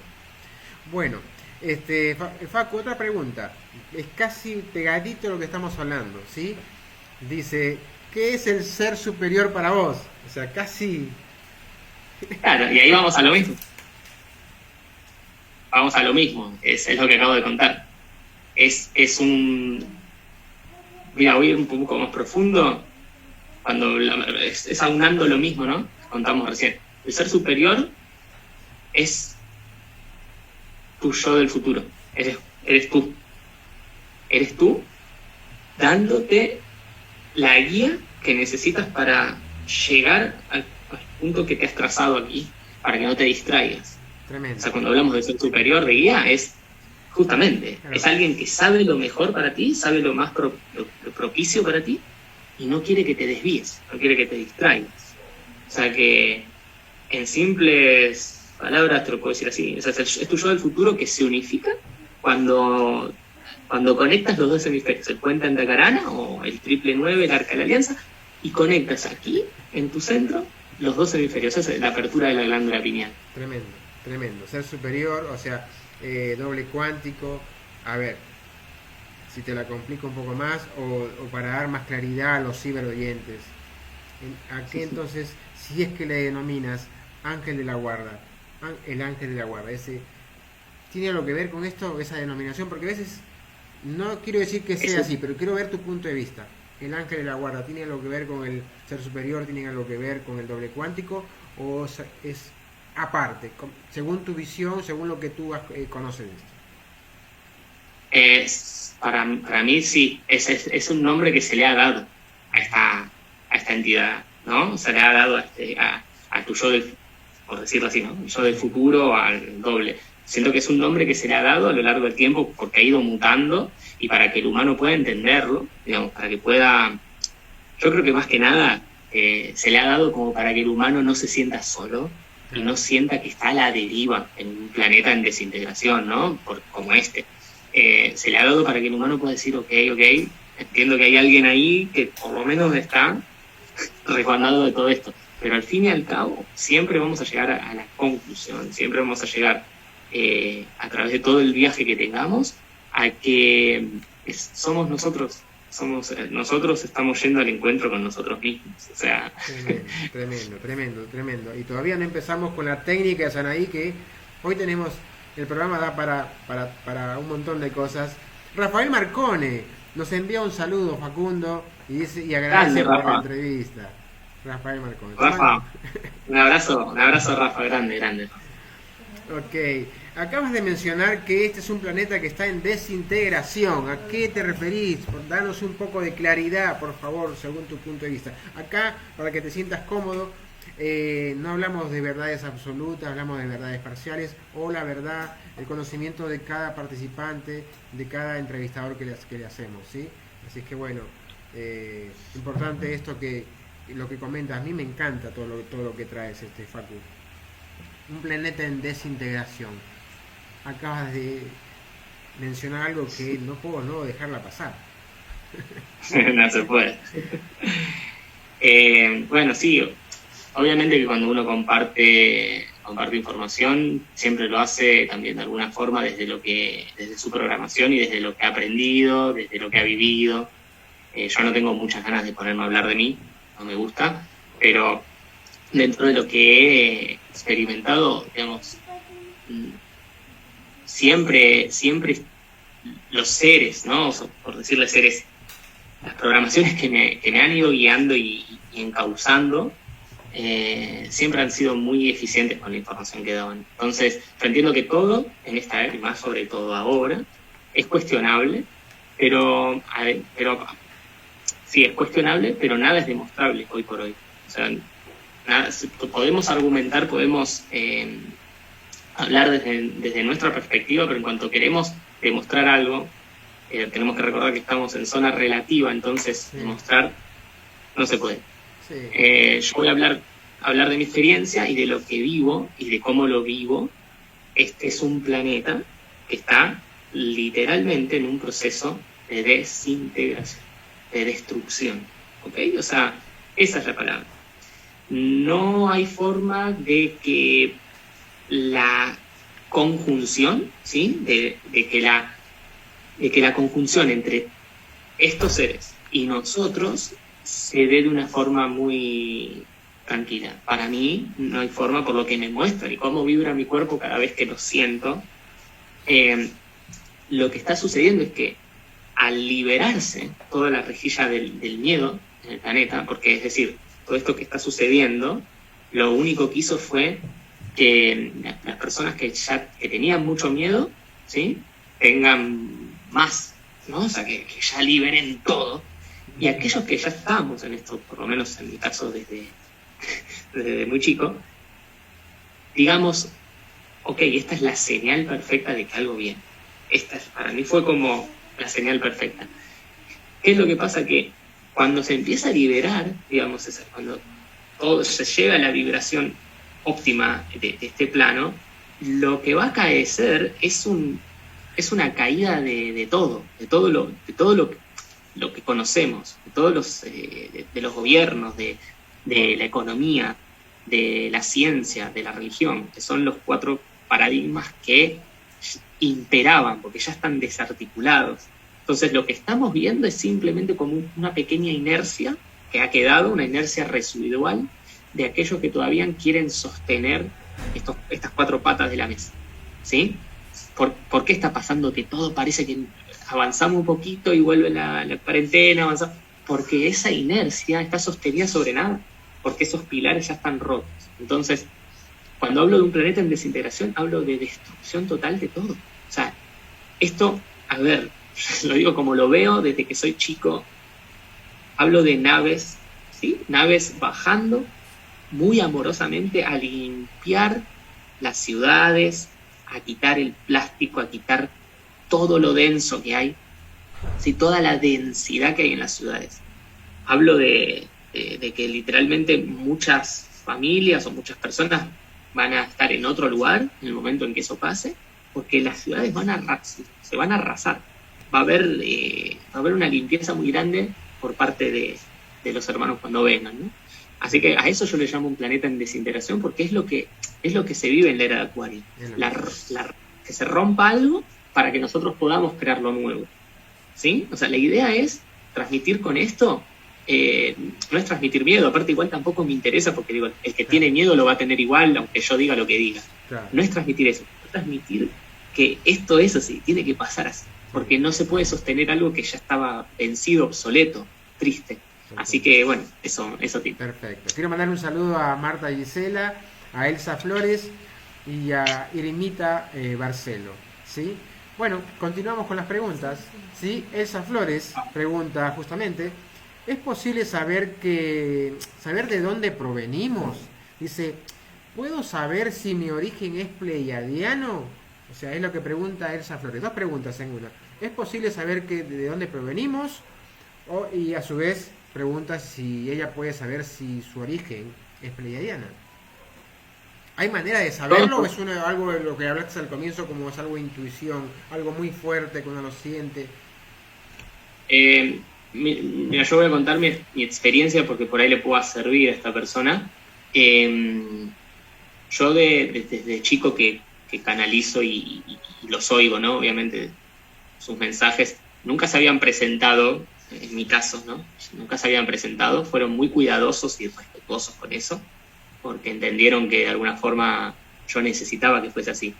Bueno, Facu, otra pregunta, es casi pegadito a lo que estamos hablando, ¿sí? Dice, ¿qué es el ser superior para vos? O sea, casi... Claro, y ahí vamos a lo mismo. Es lo que acabo de contar. Mira, voy un poco más profundo, cuando es aunando lo mismo, ¿no? Contamos recién. El ser superior es tu yo del futuro. Eres tú. Eres tú dándote la guía que necesitas para llegar al punto que te has trazado aquí, para que no te distraigas. Tremendo. O sea, cuando hablamos de ser superior, de guía, es justamente, claro, es alguien que sabe lo mejor para ti, sabe lo más lo propicio para ti, y no quiere que te desvíes, no quiere que te distraigas. O sea que, en simples palabras, te lo puedo decir así, o sea, es tu yo del futuro que se unifica cuando conectas los dos hemisferios, el puente Antacarana o el triple 9, el arca de la alianza, y conectas aquí, en tu centro, los dos hemisferios. Esa es la apertura de la glándula pineal. Tremendo. Ser superior, o sea, doble cuántico. A ver, si te la complico un poco más, o para dar más claridad a los ciberoyentes. Aquí entonces, si es que le denominas ángel de la guarda, el ángel de la guarda, ese tiene algo que ver con esto, esa denominación, porque a veces... No quiero decir que sea así, pero quiero ver tu punto de vista. ¿El ángel de la guarda tiene algo que ver con el ser superior? ¿Tiene algo que ver con el doble cuántico? ¿O es aparte, según tu visión, según lo que tú conoces de esto? Para mí sí, es un nombre que se le ha dado a esta entidad, ¿no? Se le ha dado a tu yo por decirlo así, ¿no? El yo del futuro, al doble. Siento que es un nombre que se le ha dado a lo largo del tiempo porque ha ido mutando, y para que el humano pueda entenderlo, digamos, para que pueda... Yo creo que más que nada se le ha dado como para que el humano no se sienta solo y no sienta que está a la deriva en un planeta en desintegración, ¿no? Como este. Se le ha dado para que el humano pueda decir, ok, entiendo que hay alguien ahí que por lo menos está resguardado de todo esto. Pero al fin y al cabo, siempre vamos a llegar a la conclusión, siempre vamos a llegar a través de todo el viaje que tengamos, a que somos nosotros. Nosotros estamos yendo al encuentro con nosotros mismos. O sea... Tremendo. Y todavía no empezamos con la técnica de Sanaí, que hoy tenemos... El programa da para un montón de cosas. Rafael Marcone nos envía un saludo, Facundo, y agradece por la entrevista. Rafael Marcone. Rafa, un abrazo, Rafa, grande. Ok, acabas de mencionar que este es un planeta que está en desintegración. ¿A qué te referís? Danos un poco de claridad, por favor, según tu punto de vista. Acá, para que te sientas cómodo, no hablamos de verdades absolutas, hablamos de verdades parciales, o la verdad, el conocimiento de cada participante, de cada entrevistador que le hacemos, ¿sí? Así que bueno, importante esto lo que comentas. A mí me encanta todo lo que traes, Facu. Un planeta en desintegración. Acabas de mencionar algo que no puedo no dejarla pasar. No se puede. Bueno, sí. Obviamente que cuando uno comparte información, siempre lo hace también de alguna forma desde su programación y desde lo que ha aprendido, desde lo que ha vivido. Yo no tengo muchas ganas de ponerme a hablar de mí, no me gusta, pero dentro de lo que he experimentado, digamos, siempre los seres, ¿no? O sea, por decirle seres, las programaciones que me han ido guiando y encauzando, siempre han sido muy eficientes con la información que daban. Entonces, yo entiendo que todo, en esta era, y más sobre todo ahora, es cuestionable, pero sí, es cuestionable, pero nada es demostrable hoy por hoy. O sea, nada, podemos argumentar, podemos hablar desde nuestra perspectiva, pero en cuanto queremos demostrar algo, tenemos que recordar que estamos en zona relativa, entonces demostrar no se puede. Sí. Yo voy a hablar de mi experiencia y de lo que vivo y de cómo lo vivo. Este es un planeta que está literalmente en un proceso de desintegración, de destrucción, ¿ok? O sea, esa es la palabra. No hay forma de que la conjunción, ¿sí? de que la conjunción entre estos seres y nosotros se dé de una forma muy tranquila. Para mí no hay forma, por lo que me muestra y cómo vibra mi cuerpo cada vez que lo siento. Lo que está sucediendo es que al liberarse toda la rejilla del miedo en el planeta, porque es decir, todo esto que está sucediendo, lo único que hizo fue que las personas que tenían mucho miedo, ¿sí? Tengan más, ¿no? O sea, que ya liberen todo. Y aquellos que ya estábamos en esto, por lo menos en mi caso desde muy chico, digamos, ok, esta es la señal perfecta de que algo viene. Para mí fue como la señal perfecta. ¿Qué es lo que pasa? Que cuando se empieza a liberar, digamos, cuando todo se llega a la vibración óptima de este plano, lo que va a acaecer es una caída de todo lo que conocemos, de todos de los gobiernos, de la economía, de la ciencia, de la religión, que son los 4 paradigmas que imperaban, porque ya están desarticulados. Entonces lo que estamos viendo es simplemente como una pequeña inercia que ha quedado, una inercia residual de aquellos que todavía quieren sostener estas 4 patas de la mesa, ¿sí? ¿Por qué está pasando que todo parece que avanzamos un poquito y vuelve la cuarentena, avanzamos? Porque esa inercia está sostenida sobre nada, porque esos pilares ya están rotos. Entonces, cuando hablo de un planeta en desintegración, hablo de destrucción total de todo. O sea, esto, a ver, lo digo como lo veo desde que soy chico, hablo de naves, ¿sí? Naves bajando muy amorosamente a limpiar las ciudades, a quitar el plástico, a quitar todo lo denso que hay, ¿sí? Toda la densidad que hay en las ciudades. Hablo de que literalmente muchas familias o muchas personas van a estar en otro lugar en el momento en que eso pase, porque las ciudades se van a arrasar. Va a haber una limpieza muy grande por parte de los hermanos cuando vengan, ¿no? Así que a eso yo le llamo un planeta en desintegración, porque es lo que se vive en la era de Acuario. Que se rompa algo para que nosotros podamos crear lo nuevo, ¿sí? O sea, la idea es transmitir con esto, no es transmitir miedo, aparte igual tampoco me interesa, porque digo, el que tiene miedo lo va a tener igual, aunque yo diga lo que diga. Claro. No es transmitir eso, es transmitir que esto es así, tiene que pasar así, porque no se puede sostener algo que ya estaba vencido, obsoleto, triste. Así que, bueno, eso tiene. Perfecto. Quiero mandar un saludo a Marta Gisela, a Elsa Flores y a Irimita Barcelo, ¿sí? Bueno, continuamos con las preguntas, ¿sí? Elsa Flores pregunta justamente, ¿es posible saber de dónde provenimos? Dice, ¿puedo saber si mi origen es pleiadiano? O sea, es lo que pregunta Elsa Flores. Dos preguntas en una. ¿Es posible saber de dónde provenimos? Y a su vez pregunta si ella puede saber si su origen es pleiadiana. ¿Hay manera de saberlo o es algo de lo que hablaste al comienzo, como es algo de intuición, algo muy fuerte que uno lo siente? Mira, yo voy a contar mi experiencia porque por ahí le pueda servir a esta persona. Yo desde chico que canalizo y los oigo, ¿no? Obviamente sus mensajes nunca se habían presentado, en mi caso, ¿no? Nunca se habían presentado, fueron muy cuidadosos y respetuosos con eso, porque entendieron que de alguna forma yo necesitaba que fuese así.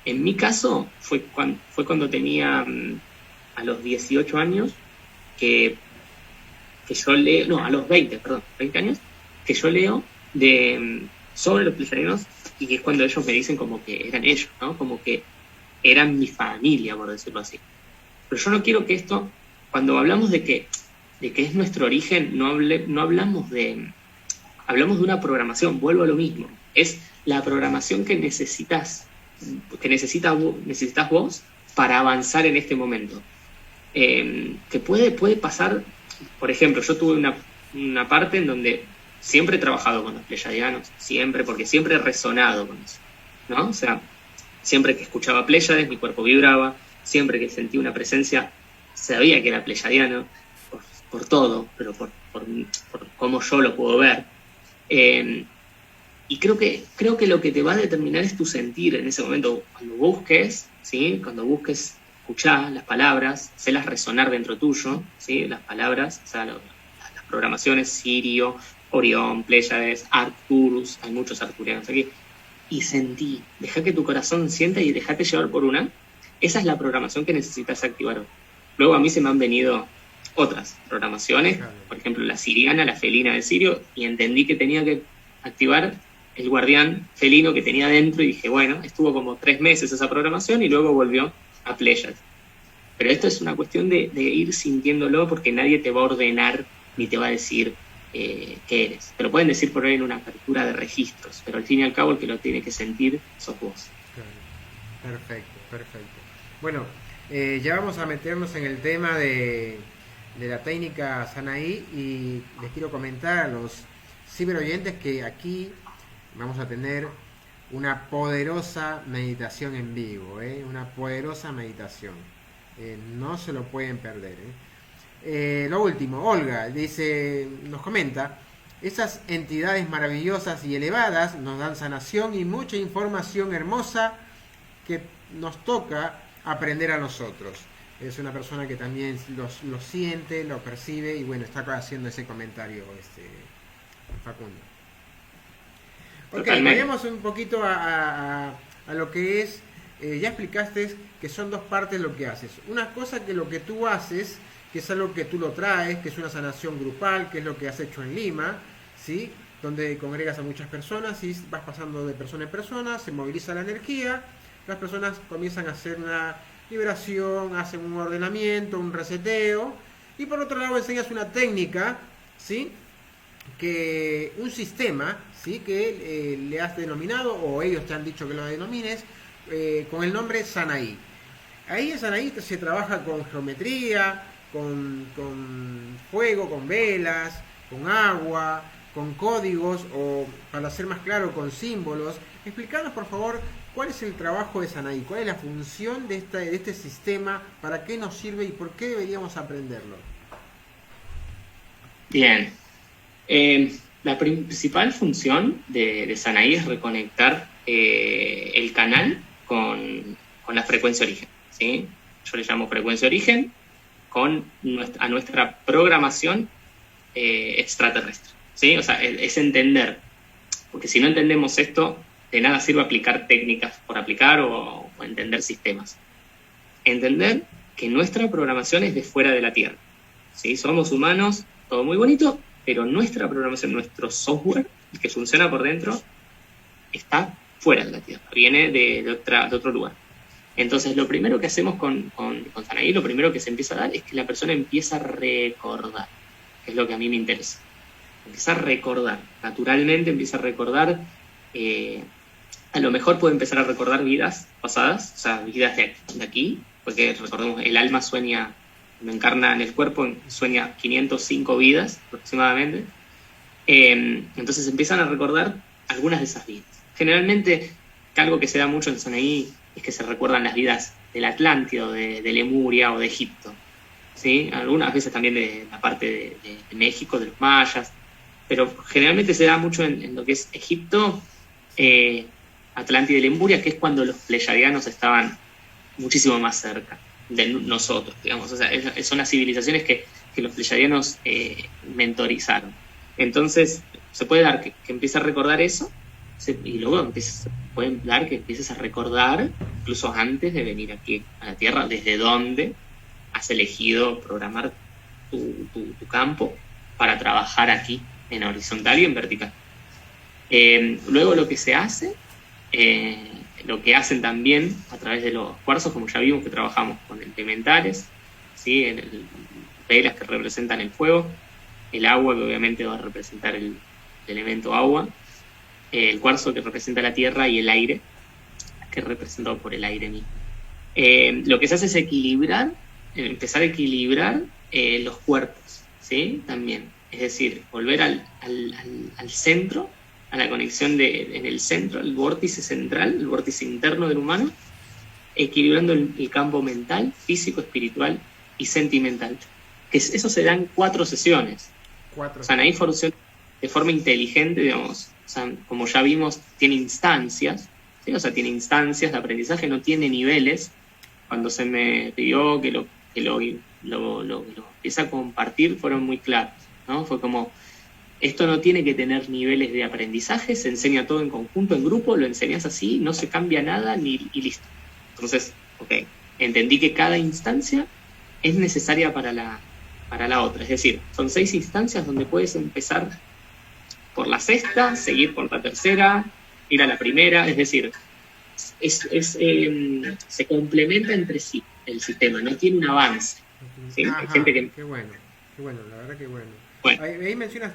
En mi caso fue cuando tenía a los 18 años que yo leo, no, a los 20 años, que yo leo sobre los pleiadianos, y que es cuando ellos me dicen como que eran ellos, ¿no? Como que eran mi familia, por decirlo así. Pero yo no quiero que esto, cuando hablamos de que es nuestro origen, no hablamos hablamos de una programación, vuelvo a lo mismo, es la programación que necesitas vos para avanzar en este momento. Que puede pasar, por ejemplo, yo tuve una parte en donde siempre he trabajado con los pleiadianos, porque siempre he resonado con eso, ¿no? O sea, siempre que escuchaba Pléyades, mi cuerpo vibraba, siempre que sentí una presencia, sabía que era pleiadiano, por todo, pero por cómo yo lo puedo ver. Y creo que lo que te va a determinar es tu sentir en ese momento. Cuando busques, ¿sí? Cuando busques, escuchá las palabras, hacelas resonar dentro tuyo, ¿sí? Las palabras, o sea, las programaciones, Sirio, Orión, Pléyades, Arcturus, hay muchos arturianos aquí, y sentí, deja que tu corazón sienta y dejate llevar por una. Esa es la programación que necesitas activar hoy. Luego a mí se me han venido otras programaciones, por ejemplo la siriana, la felina de Sirio, y entendí que tenía que activar el guardián felino que tenía dentro, y dije, bueno, estuvo como 3 meses esa programación y luego volvió a Pléyades. Pero esto es una cuestión de ir sintiéndolo, porque nadie te va a ordenar ni te va a decir qué eres. Te lo pueden decir por ahí en una apertura de registros, pero al fin y al cabo el que lo tiene que sentir sos vos. Claro. Perfecto. Bueno, ya vamos a meternos en el tema de la técnica Sanaí, y les quiero comentar a los ciberoyentes que aquí vamos a tener una poderosa meditación en vivo, una poderosa meditación. No se lo pueden perder. Lo último, Olga nos comenta, esas entidades maravillosas y elevadas nos dan sanación y mucha información hermosa que nos toca aprender a nosotros. Es una persona que también lo siente, lo percibe, y bueno, está haciendo ese comentario, Facundo. Ok, vayamos un poquito a lo que es, ya explicaste que son dos partes lo que haces. Una cosa que lo que tú haces, que es algo que tú lo traes, que es una sanación grupal, que es lo que has hecho en Lima, ¿sí? donde congregas a muchas personas y vas pasando de persona en persona, se moviliza la energía, las personas comienzan a hacer una liberación, hacen un ordenamiento, un reseteo, y por otro lado enseñas una técnica, ¿sí? Un sistema, ¿sí? Que le has denominado, o ellos te han dicho que lo denomines, con el nombre Sanaí. Ahí en Sanaí se trabaja con geometría, con fuego, con velas, con agua, con códigos, o para ser más claro, con símbolos. Explícanos, por favor, cuál es el trabajo de Sanaí, cuál es la función de este sistema, para qué nos sirve y por qué deberíamos aprenderlo. Bien. La principal función de Sanaí es reconectar el canal con la frecuencia origen, ¿sí? Yo le llamo frecuencia origen a nuestra programación extraterrestre, ¿sí? O sea, es entender, porque si no entendemos esto, de nada sirve aplicar técnicas por aplicar o entender sistemas. Entender que nuestra programación es de fuera de la Tierra, ¿sí? Somos humanos, todo muy bonito, pero nuestra programación, nuestro software, el que funciona por dentro, está fuera de la Tierra, viene de otro lugar. Entonces, lo primero que hacemos con Sanaí, lo primero que se empieza a dar es que la persona empieza a recordar, que es lo que a mí me interesa. Empieza a recordar, naturalmente empieza a recordar, a lo mejor puede empezar a recordar vidas pasadas, o sea, vidas de aquí, porque recordemos, el alma sueña, cuando encarna en el cuerpo, sueña 505 vidas aproximadamente. Entonces empiezan a recordar algunas de esas vidas. Generalmente, algo que se da mucho en Sanaí es que se recuerdan las vidas del Atlántida, de Lemuria o de Egipto, ¿sí? Algunas veces también de la parte de México, de los mayas, pero generalmente se da mucho en lo que es Egipto, Atlántida y Lemuria, que es cuando los pleyadianos estaban muchísimo más cerca de nosotros, digamos. O sea, son las civilizaciones que los pleyadianos mentorizaron. Entonces, se puede dar que empiece a recordar eso, y luego se puede dar que empieces a recordar, incluso antes de venir aquí a la Tierra, desde dónde has elegido programar tu campo para trabajar aquí, en horizontal y en vertical. Luego lo que se hace, lo que hacen también a través de los cuarzos, como ya vimos que trabajamos con elementales, ¿sí? Velas que representan el fuego, el agua que obviamente va a representar el elemento agua, el cuarzo que representa la tierra y el aire, que es representado por el aire mismo. Lo que se hace es empezar a equilibrar los cuerpos, ¿sí? También, es decir, volver al centro, a la conexión en el centro, el vórtice central, el vórtice interno del humano, equilibrando el campo mental, físico, espiritual y sentimental. Que eso se da en 4 sesiones. Sanaí funciona de forma inteligente, digamos. O sea, como ya vimos, tiene instancias, ¿sí? O sea, tiene instancias de aprendizaje, no tiene niveles. Cuando se me pidió que lo empiece a compartir, fueron muy claros, ¿no? Fue como, esto no tiene que tener niveles de aprendizaje, se enseña todo en conjunto, en grupo, lo enseñas así, no se cambia nada y listo. Entonces, entendí que cada instancia es necesaria para la otra. Es decir, son 6 instancias donde puedes empezar por la sexta, seguir por la tercera, ir a la primera. Es decir, se complementa entre sí el sistema, no tiene un avance, ¿sí? Ajá, hay gente que... qué bueno, la verdad que bueno. Bueno. Ahí mencionas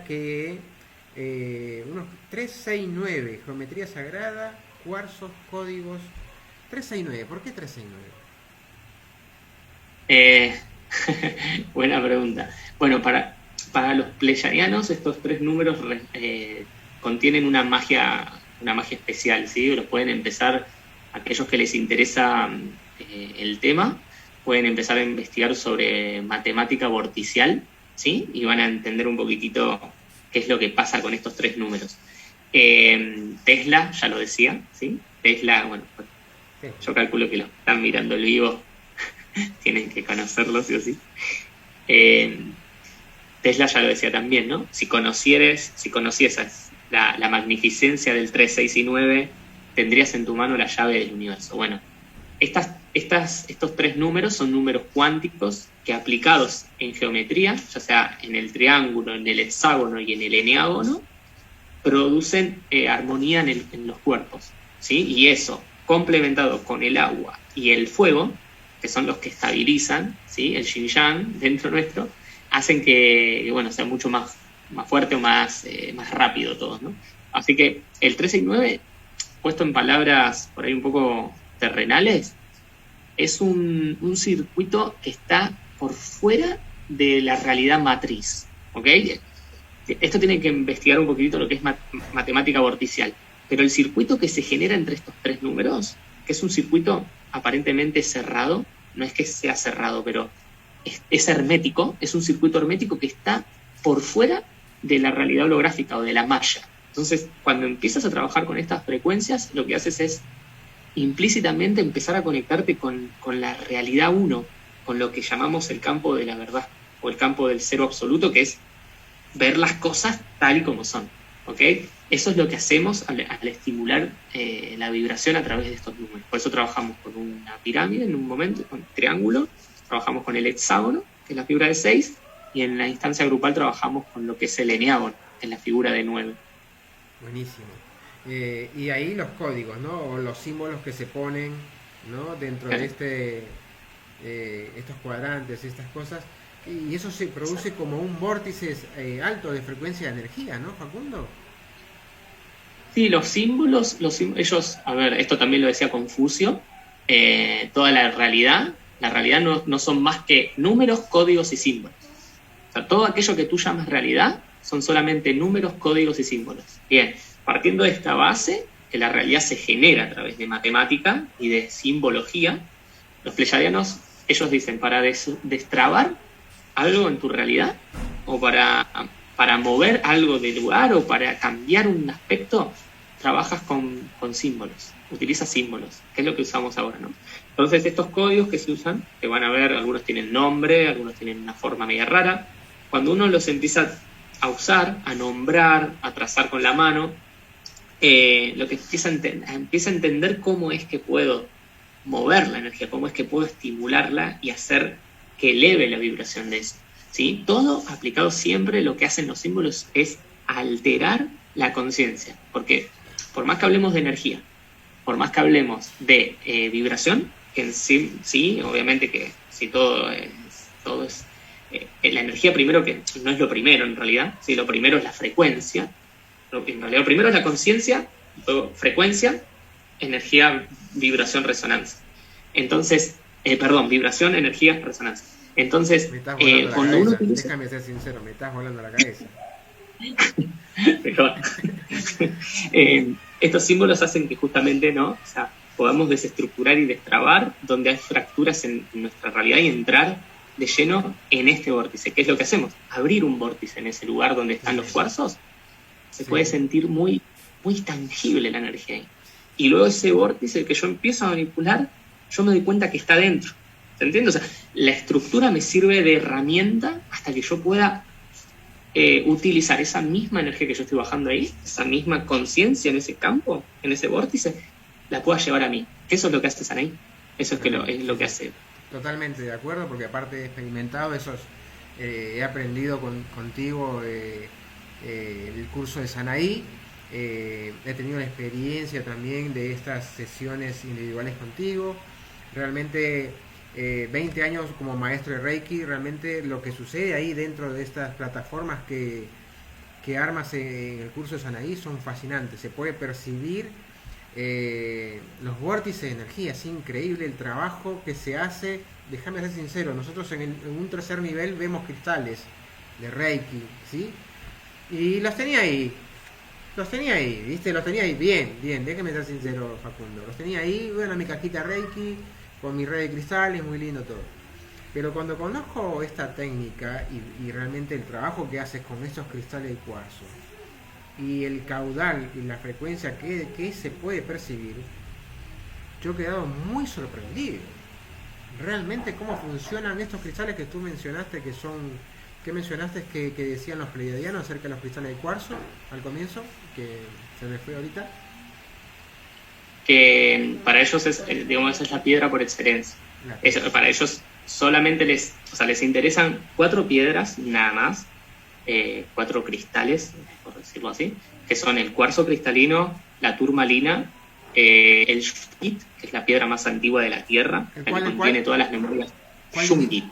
que unos 369, geometría sagrada, cuarzos, códigos. 369, ¿por qué 369? Buena pregunta. Bueno, para los pleyadianos estos 3 números contienen una magia especial, ¿sí? Los pueden empezar, aquellos que les interesa el tema, pueden empezar a investigar sobre matemática vorticial, ¿sí? Y van a entender un poquitito qué es lo que pasa con estos 3 números. Tesla, ya lo decía, ¿sí? Tesla, bueno, yo calculo que los que están mirando el vivo tienen que conocerlo, sí o sí. Tesla ya lo decía también, ¿no? Si conocieses la magnificencia del 3, 6 y 9, tendrías en tu mano la llave del universo. Bueno, estos 3 números son números cuánticos que, aplicados en geometría, ya sea en el triángulo, en el hexágono y en el eneágono, producen armonía en los cuerpos, ¿sí? Y eso, complementado con el agua y el fuego, que son los que estabilizan, ¿sí? El yin-yang dentro nuestro, hacen que bueno, sea mucho más fuerte o más rápido todo, ¿no? Así que el 369, puesto en palabras por ahí un poco terrenales, es un circuito que está por fuera de la realidad matriz, ¿ok? Esto tiene que investigar un poquitito lo que es matemática vorticial, pero el circuito que se genera entre estos tres números, que es un circuito aparentemente cerrado, no es que sea cerrado, pero es hermético, es un circuito hermético que está por fuera de la realidad holográfica o de la malla. Entonces, cuando empiezas a trabajar con estas frecuencias, lo que haces es implícitamente empezar a conectarte con la realidad uno, con lo que llamamos el campo de la verdad, o el campo del cero absoluto, que es ver las cosas tal y como son, ¿ok? Eso es lo que hacemos al estimular la vibración a través de estos números. Por eso trabajamos con una pirámide en un momento, con un triángulo, trabajamos con el hexágono, que es la figura de 6, y en la instancia grupal trabajamos con lo que es el eneágono, que es la figura de 9. Buenísimo. Y ahí los códigos, ¿no? O los símbolos que se ponen, ¿no? Dentro de estos cuadrantes, estas cosas. Y eso se produce como un vórtice alto de frecuencia de energía, ¿no, Facundo? Sí, los símbolos, ellos, a ver, esto también lo decía Confucio, toda la realidad no son más que números, códigos y símbolos. O sea, todo aquello que tú llamas realidad son solamente números, códigos y símbolos. Bien, partiendo de esta base, que la realidad se genera a través de matemática y de simbología, los pleyadianos, ellos dicen, para destrabar algo en tu realidad, o para mover algo del lugar, o para cambiar un aspecto, trabajas con símbolos, utilizas símbolos, que es lo que usamos ahora, ¿no? Entonces estos códigos que se usan, que van a ver, algunos tienen nombre, algunos tienen una forma media rara, cuando uno los empieza a usar, a nombrar, a trazar con la mano, lo que empieza a entender cómo es que puedo mover la energía, cómo es que puedo estimularla y hacer que eleve la vibración de eso, ¿sí? Todo aplicado siempre, lo que hacen los símbolos es alterar la conciencia, porque por más que hablemos de energía, por más que hablemos de vibración, que en sí, obviamente que si todo es la energía primero, que no es lo primero en realidad, ¿sí? Lo primero es la frecuencia, en realidad lo primero es la conciencia, luego frecuencia, energía, vibración, resonancia. Entonces, vibración, energía, resonancia. Entonces, cuando uno utiliza... Déjame ser sincero, me estás volando la cabeza. Pero, estos símbolos hacen que justamente, ¿no? O sea, podamos desestructurar y destrabar donde hay fracturas en nuestra realidad y entrar de lleno en este vórtice. ¿Qué es lo que hacemos? Abrir un vórtice en ese lugar donde están los cuarzos. Se puede sentir muy, muy tangible la energía ahí. Y luego ese vórtice que yo empiezo a manipular, yo me doy cuenta que está dentro. ¿Se entiende? O sea, la estructura me sirve de herramienta hasta que yo pueda utilizar esa misma energía que yo estoy bajando ahí, esa misma conciencia en ese campo, en ese vórtice, la pueda llevar a mí. Eso es lo que hace Sanaí. Eso es lo que hace. Totalmente de acuerdo, porque aparte he experimentado esos, he aprendido contigo el curso de Sanaí, he tenido la experiencia también de estas sesiones individuales contigo. Realmente 20 años como maestro de Reiki, realmente lo que sucede ahí dentro de estas plataformas que armas en el curso de Sanaí son fascinantes. Se puede percibir los vórtices de energía, es increíble el trabajo que se hace. Déjame ser sincero, nosotros en un tercer nivel vemos cristales de Reiki, ¿sí? Y los tenía ahí, ¿viste? Los tenía ahí, bien, déjame ser sincero, Facundo. Los tenía ahí, bueno, mi cajita Reiki, con mi red de cristales, muy lindo todo. Pero cuando conozco esta técnica y realmente el trabajo que haces con estos cristales de cuarzo, y el caudal y la frecuencia que se puede percibir, yo he quedado muy sorprendido. Realmente cómo funcionan estos cristales que tú mencionaste, ¿qué mencionaste que decían los pleiadianos acerca de los cristales de cuarzo al comienzo? Que se me fue ahorita. Que para ellos esa es la piedra por excelencia. Para ellos solamente les interesan 4 piedras nada más, 4 cristales, por decirlo así, que son el cuarzo cristalino, la turmalina, el shungit, que es la piedra más antigua de la Tierra, la que contiene todas las memorias. Shungit.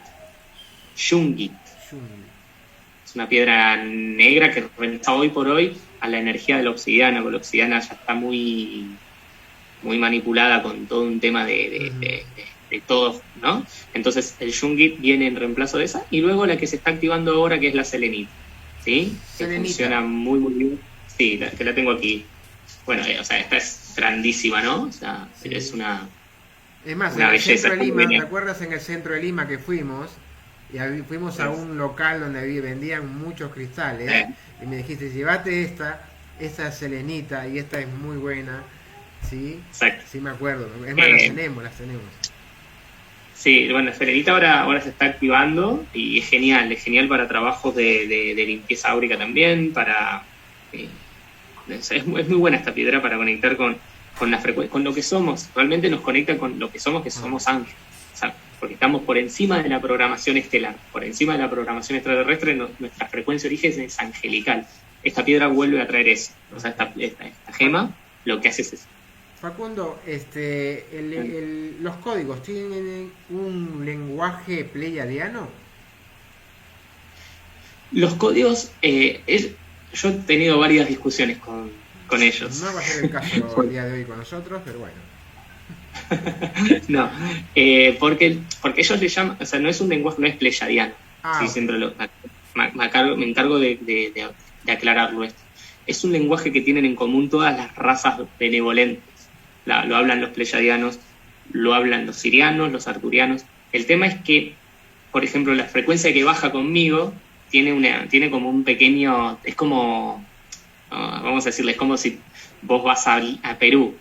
Shungit. Es una piedra negra que representa hoy por hoy a la energía de la obsidiana, porque la obsidiana ya está muy, muy manipulada con todo un tema de todo, ¿no? Entonces el shungit viene en reemplazo de esa, y luego la que se está activando ahora, que es la selenita, ¿sí? Que funciona muy, muy bien. Sí, que la tengo aquí. Bueno, o sea, esta es grandísima, ¿no? O sea, sí. Es una... Es más, una en el belleza centro de Lima, ¿te acuerdas en el centro de Lima que fuimos? Y fuimos a un local donde vendían muchos cristales, y me dijiste, llévate esta es selenita, y esta es muy buena, ¿sí? Exacto. Sí, me acuerdo. Es más, las tenemos. Sí, bueno, la selenita ahora se está activando, y es genial para trabajos de limpieza áurica también, para... es muy buena esta piedra para conectar con la frecuencia, con lo que somos. Realmente nos conecta con lo que somos ángeles, ¿sabes? Porque estamos por encima de la programación estelar, por encima de la programación extraterrestre. Nuestra frecuencia de origen es angelical. Esta piedra vuelve a traer eso. O sea, esta gema lo que hace es eso. Facundo, los códigos tienen un lenguaje pleiadiano. Los códigos, yo he tenido varias discusiones con ellos. No va a ser el caso el día de hoy con nosotros, pero bueno. No, porque ellos le llaman, o sea, no es un lenguaje, no es pleiadiano. Sí, siempre me encargo de aclararlo esto. Es un lenguaje que tienen en común todas las razas benevolentes. Lo hablan los pleiadianos, lo hablan los sirianos, los arturianos. El tema es que, por ejemplo, la frecuencia que baja conmigo tiene como un pequeño, es como, vamos a decirle, es como si vos vas a Perú,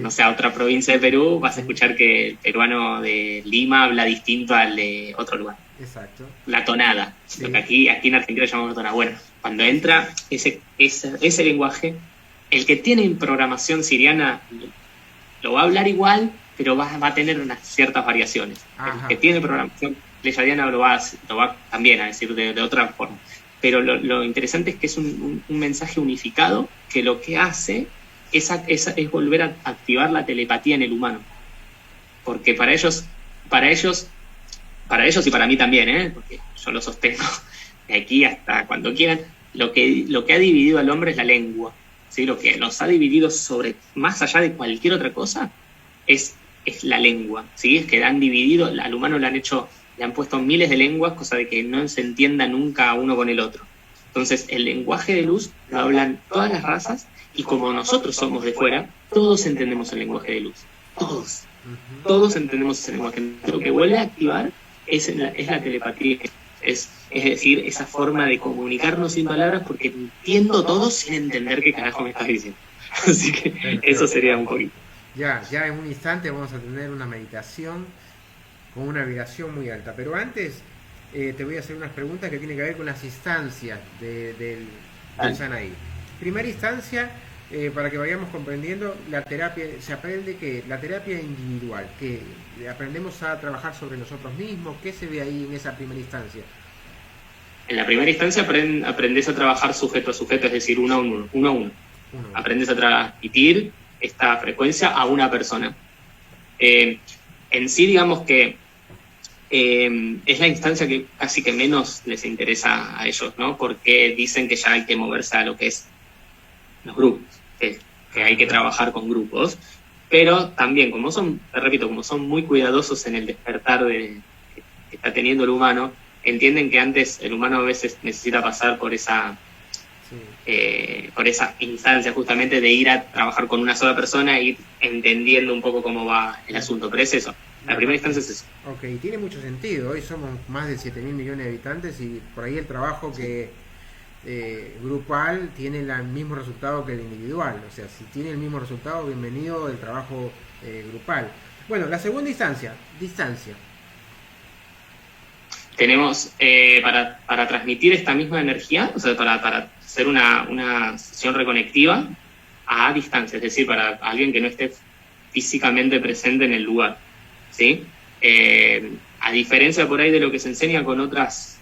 no sé, a otra provincia de Perú, vas a escuchar que el peruano de Lima habla distinto al de otro lugar. Exacto. La tonada, lo que aquí en Argentina llamamos tonada. Bueno, cuando entra ese lenguaje, el que tiene programación siriana lo va a hablar igual, pero va a tener unas ciertas variaciones. Ajá. El que tiene programación pleiadiana lo va también a decir de otra forma. Pero lo interesante es que es un mensaje unificado, que lo que hace es volver a activar la telepatía en el humano. Porque para ellos y para mí también, porque yo lo sostengo de aquí hasta cuando quieran, lo que ha dividido al hombre es la lengua, ¿sí? Lo que nos ha dividido más allá de cualquier otra cosa es la lengua, ¿sí? Es que han dividido, al humano le han puesto miles de lenguas, cosa de que no se entienda nunca uno con el otro. Entonces, el lenguaje de luz lo hablan todas las razas, y como nosotros somos de fuera, todos entendemos el lenguaje de luz. Todos entendemos ese lenguaje. Lo que vuelve a activar es la telepatía. Es decir, esa forma de comunicarnos sin palabras, porque entiendo todo sin entender qué carajo me estás diciendo. Así que eso sería un poquito. Ya en un instante vamos a tener una meditación con una vibración muy alta. Pero antes te voy a hacer unas preguntas que tienen que ver con las instancias del Sanaí. Primera instancia, para que vayamos comprendiendo, la terapia, se aprende que la terapia individual, que aprendemos a trabajar sobre nosotros mismos. ¿Qué se ve ahí en esa primera instancia? En la primera instancia aprendes a trabajar sujeto a sujeto, es decir, uno a uno. Aprendes a transmitir esta frecuencia a una persona. En sí, digamos que es la instancia que casi que menos les interesa a ellos, ¿no? Porque dicen que ya hay que moverse a lo que es los grupos, que hay que trabajar con grupos, pero también, como son muy cuidadosos en el despertar que está teniendo el humano, entienden que antes el humano a veces necesita pasar por esa instancia justamente de ir a trabajar con una sola persona e ir entendiendo un poco cómo va el asunto, pero es eso. La primera instancia es eso. Ok, tiene mucho sentido. Hoy somos más de 7.000 millones de habitantes, y por ahí el trabajo grupal tiene el mismo resultado que el individual. O sea, si tiene el mismo resultado, bienvenido el trabajo grupal. Bueno, la segunda distancia. Tenemos para transmitir esta misma energía, o sea, para hacer una sesión reconectiva a distancia, es decir, para alguien que no esté físicamente presente en el lugar, ¿sí? A diferencia por ahí de lo que se enseña con otras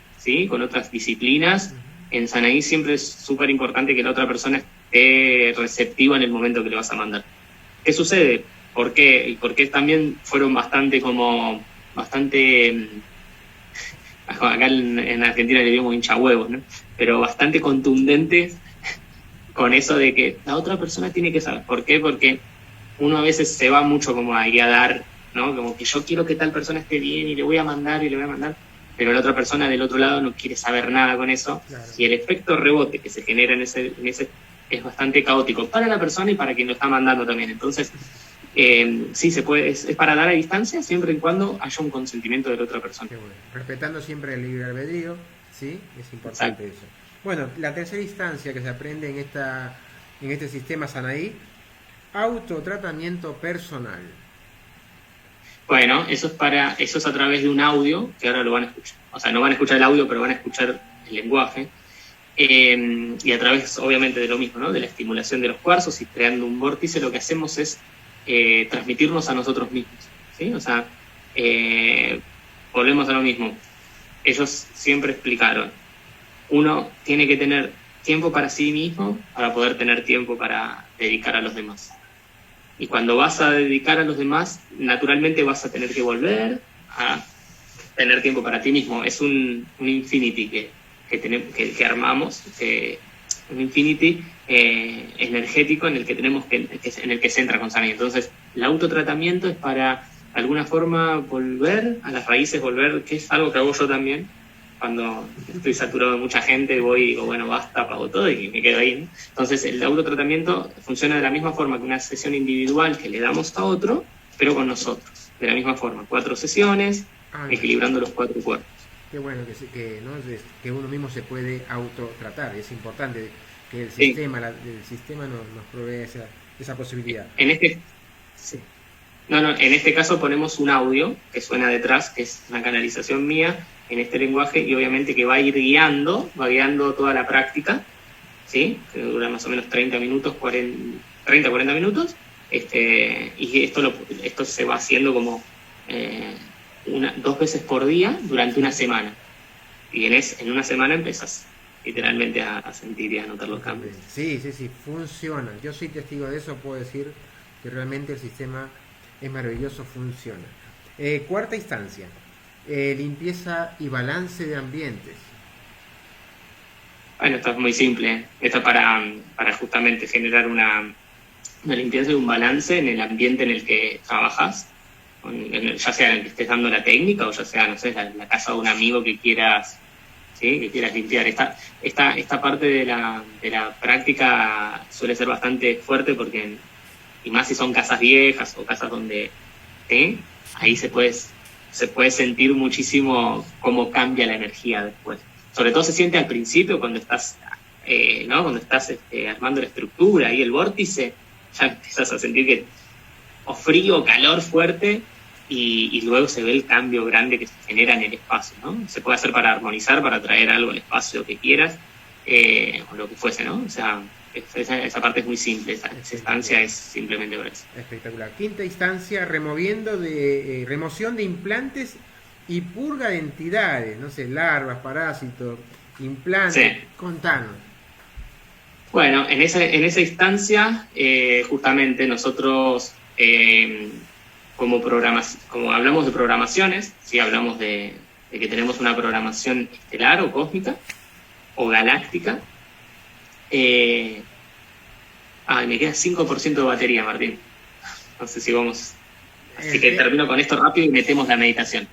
disciplinas, en Sanaí siempre es súper importante que la otra persona esté receptiva en el momento que le vas a mandar. ¿Qué sucede? ¿Por qué? Y porque también fueron bastante, acá en Argentina le diríamos hinchahuevos, ¿no? Pero bastante contundentes con eso de que la otra persona tiene que saber. ¿Por qué? Porque uno a veces se va mucho como ahí a dar, ¿no? Como que yo quiero que tal persona esté bien y le voy a mandar, pero la otra persona del otro lado no quiere saber nada con eso. Claro. Y el efecto rebote que se genera en ese es bastante caótico para la persona y para quien lo está mandando también. Entonces, sí, se puede, es para dar a distancia siempre y cuando haya un consentimiento de la otra persona. Bueno. Respetando siempre el libre albedrío, ¿sí? Es importante. Exacto. Eso. Bueno, la tercera instancia que se aprende en este sistema Sanaí, autotratamiento personal. Bueno, eso es a través de un audio, que ahora lo van a escuchar. O sea, no van a escuchar el audio, pero van a escuchar el lenguaje. Y a través, obviamente, de lo mismo, ¿no? De la estimulación de los cuarzos y creando un vórtice, lo que hacemos es transmitirnos a nosotros mismos, ¿sí? O sea, volvemos a lo mismo. Ellos siempre explicaron, uno tiene que tener tiempo para sí mismo para poder tener tiempo para dedicar a los demás. Y cuando vas a dedicar a los demás, naturalmente vas a tener que volver a tener tiempo para ti mismo. Es un infinity que armamos, un infinity energético en el que tenemos en el que se entra con Sanaí. Entonces, el autotratamiento es para, de alguna forma, volver a las raíces, que es algo que hago yo también. Cuando estoy saturado de mucha gente, voy y digo, bueno, basta, apago todo y me quedo ahí, ¿no? Entonces, el autotratamiento funciona de la misma forma que una sesión individual que le damos a otro, pero con nosotros. De la misma forma, 4 sesiones, equilibrando los 4 cuerpos. Qué bueno que uno mismo se puede autotratar. Es importante que el sistema, el sistema nos provee esa posibilidad. En este caso ponemos un audio que suena detrás, que es una canalización mía en este lenguaje, y obviamente que va guiando toda la práctica, ¿sí? Que dura más o menos 30 minutos, 40 minutos, y esto se va haciendo como 2 veces por día durante una semana. Y en una semana empezás literalmente a sentir y a notar los cambios. Sí, funciona. Yo soy testigo de eso, puedo decir que realmente el sistema es maravilloso, funciona. Cuarta instancia, limpieza y balance de ambientes. Bueno, esto es muy simple. Esto es para justamente generar una limpieza y un balance en el ambiente en el que trabajas, ya sea en el que estés dando la técnica o ya sea, no sé, la casa de un amigo que quieras, ¿sí? Que quieras limpiar. Esta parte de la práctica suele ser bastante fuerte porque, y más si son casas viejas o casas donde, ¿sí? Ahí se puede sentir muchísimo cómo cambia la energía después. Sobre todo se siente al principio cuando estás, ¿no? Cuando estás armando la estructura y el vórtice, ya empiezas a sentir que o frío o calor fuerte y luego se ve el cambio grande que se genera en el espacio, ¿no? Se puede hacer para armonizar, para traer algo al espacio que quieras, o lo que fuese, ¿no? O sea, esa parte es muy simple, esa instancia es simplemente por eso. Espectacular. Quinta instancia, remoción de implantes y purga de entidades, no sé, larvas, parásitos, implantes. Sí. Contanos. Bueno, en esa instancia, justamente nosotros, como hablamos de programaciones, ¿sí? Hablamos de que tenemos una programación estelar o cósmica o galáctica. Me queda 5% de batería, Martín. No sé si vamos. Así que termino con esto rápido y metemos la meditación.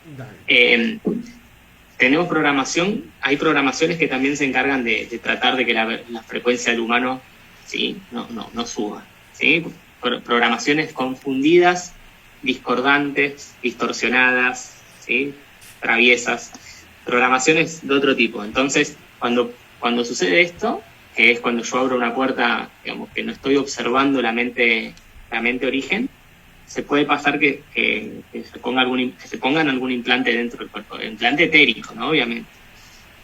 Tenemos programación, hay programaciones que también se encargan de tratar de que la frecuencia del humano, ¿sí? no suba, ¿sí? Programaciones confundidas, discordantes, distorsionadas, ¿sí? Traviesas, programaciones de otro tipo. Entonces, cuando sucede esto, que es cuando yo abro una puerta, digamos, que no estoy observando la mente origen, se puede pasar que se pongan algún implante dentro del cuerpo, implante etérico, ¿no? Obviamente.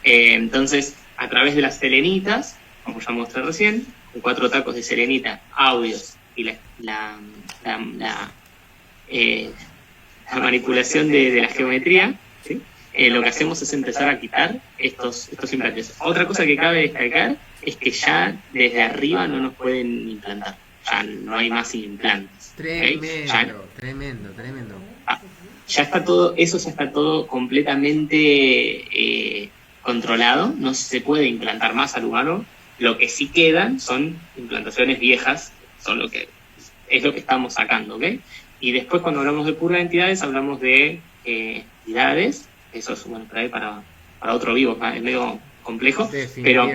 Entonces, a través de las selenitas, como ya mostré recién, con 4 tacos de selenita, audios y la manipulación de la geometría, ¿sí? lo que hacemos es empezar a quitar estos implantes. Otra cosa que cabe destacar es que ya desde arriba no nos pueden implantar, ya no hay más implantes. Tremendo, ¿Okay? Ya, tremendo. ya está todo, eso ya está todo completamente controlado, no se puede implantar más al humano. Lo que sí quedan son implantaciones viejas, son lo que es lo que estamos sacando, ¿ok? Y después cuando hablamos de purga de entidades, hablamos de entidades, eso es bueno para otro vivo, es medio complejo, pero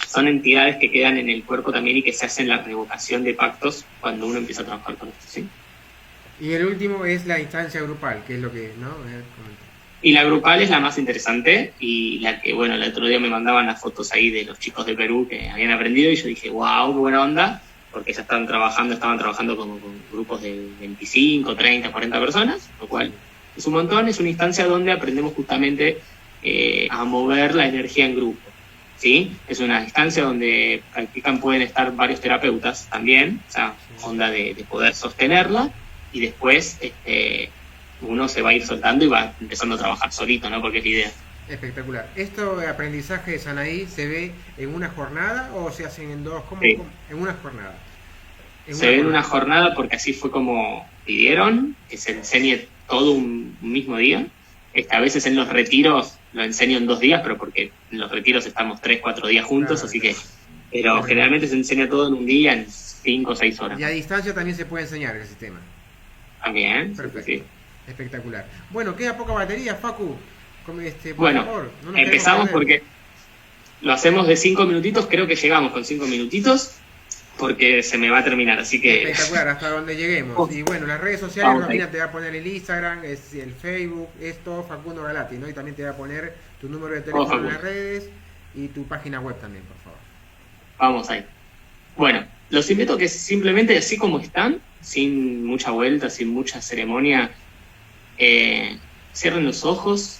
son entidades que quedan en el cuerpo también y que se hacen la revocación de pactos cuando uno empieza a trabajar con esto, ¿sí? Y el último es la instancia grupal, que es lo que, ¿no? Y la grupal es la más interesante y la que, bueno, el otro día me mandaban las fotos ahí de los chicos de Perú que habían aprendido y yo dije, wow, qué buena onda, porque ya estaban trabajando con grupos de 25, 30, 40 personas, lo cual es un montón, es una instancia donde aprendemos justamente a mover la energía en grupo, ¿sí? Es una instancia donde pueden estar varios terapeutas también, o sea, onda de poder sostenerla y después uno se va a ir soltando y va empezando a trabajar solito, ¿no? Porque es la idea. Espectacular. ¿Esto de aprendizaje de Sanaí se ve en una jornada o se hacen en dos? ¿Cómo? Sí. En una jornada. Se ve en una jornada porque así fue como pidieron, que se enseñe todo un mismo día. A veces en los retiros lo enseño en 2 días, pero porque en los retiros estamos 3, 4 días juntos, así que... Pero generalmente se enseña todo en un día, en 5 o 6 horas. Y a distancia también se puede enseñar el sistema. También, perfecto. Sí. Espectacular. Bueno, queda poca batería, Facu. Por bueno, favor, no empezamos porque lo hacemos de 5 minutitos, creo que llegamos con 5 minutitos, porque se me va a terminar, así que... Espectacular, hasta donde lleguemos. Y bueno, las redes sociales, Romina te va a poner el Instagram, el Facebook, esto, Facundo Galati, ¿no? Y también te va a poner tu número de teléfono en las redes y tu página web también, por favor. Vamos ahí. Bueno, los invito a que simplemente así como están, sin mucha vuelta, sin mucha ceremonia, cierren los ojos,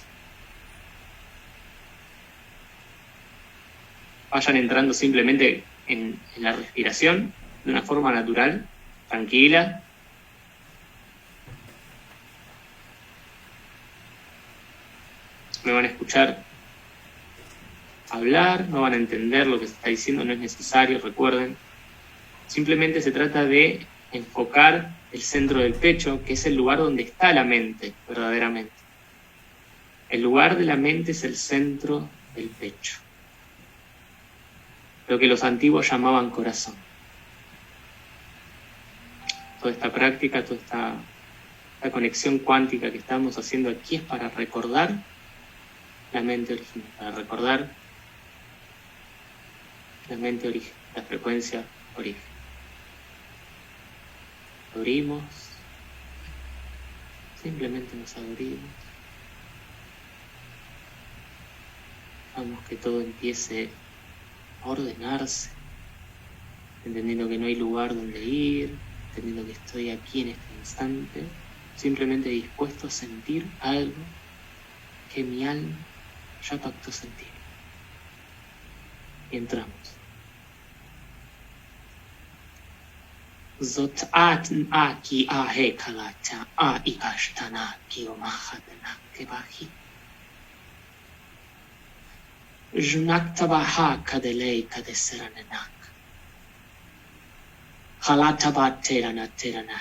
vayan entrando simplemente en la respiración de una forma natural, tranquila. Me van a escuchar hablar, no van a entender lo que se está diciendo, no es necesario, recuerden. Simplemente se trata de enfocar el centro del pecho, que es el lugar donde está la mente, verdaderamente. El lugar de la mente es el centro del pecho, lo que los antiguos llamaban corazón. Toda esta práctica, toda esta conexión cuántica que estamos haciendo aquí es para recordar la mente original, para recordar la mente origen, la frecuencia origen. Abrimos, simplemente nos abrimos. Vamos que todo empiece a ordenarse, entendiendo que no hay lugar donde ir, entendiendo que estoy aquí en este instante, simplemente dispuesto a sentir algo que mi alma ya pactó sentir. Y entramos. Zot atn aki ahe kalacha a ikashtana ki omahatana kebahi. Junak tabaha kadelei kadeseranenak. Halataba terana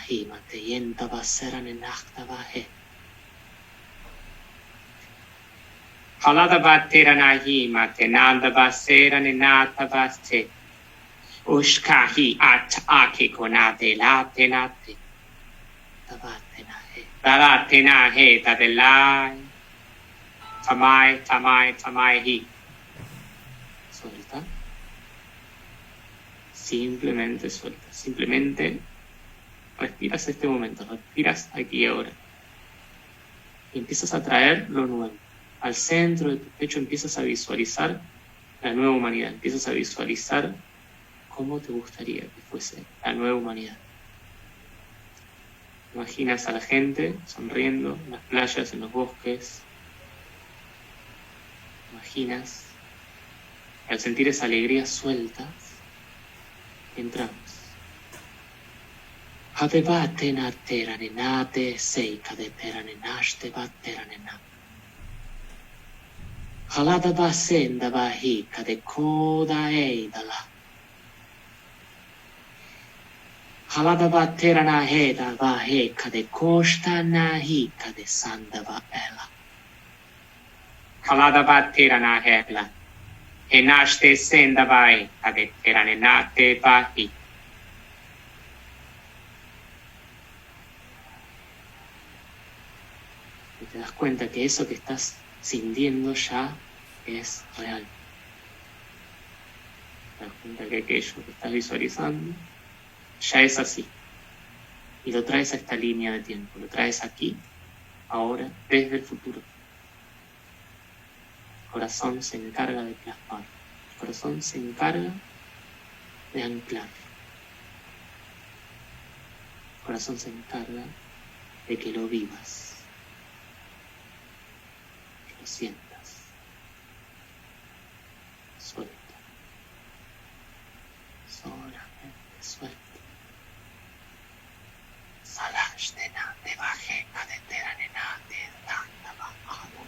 hima te yentaba seranenak tabahe. Halataba terana hima te nandaba seranenak tabaste. Ushkahi at aki konate la tenate. Tabatena he tadelai. Tamai hi. Suelta. Simplemente suelta. Simplemente respiras este momento. Respiras aquí y ahora. Y empiezas a traer lo nuevo. Al centro de tu pecho empiezas a visualizar la nueva humanidad. Empiezas a visualizar cómo te gustaría que fuese la nueva humanidad. Imaginas a la gente sonriendo en las playas, en los bosques. Imaginas que al sentir esa alegría suelta, entramos. Hadebatena teranenate seika de teranenashte bateranena. Haladaba sendaba hika de koda eidala. Haladaba terana heda va heka de kosta na hika de sandaba ela. Haladaba terana hela. Enaste sendaba heka de teranenate bahi. Y te das cuenta que eso que estás sintiendo ya es real. Te das cuenta que aquello que estás visualizando ya es así. Y lo traes a esta línea de tiempo, lo traes aquí, ahora, desde el futuro. El corazón se encarga de plasmar, el corazón se encarga de anclar. El corazón se encarga de que lo vivas, que lo sientas. Suelta. Solamente suelta. Salashtena de bajeka de teranena de tandava adu.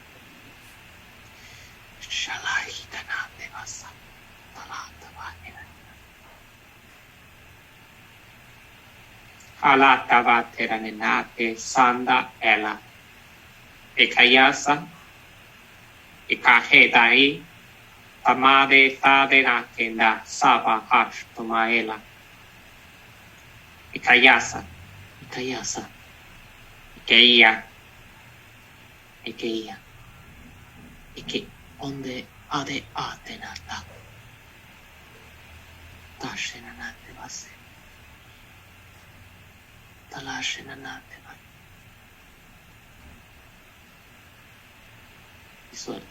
Shalahitana de basa. Talatava enana. Alatava teranena de sanda ela. Ekayasa. Ekahedai. Tamade tadena kenda saba hash tomaela. Ekayasa. Ekayasa. Ekeia. Ekeia. Eke onde ade atenata. Tashenanate base. Talashenanate base. Y sueltas.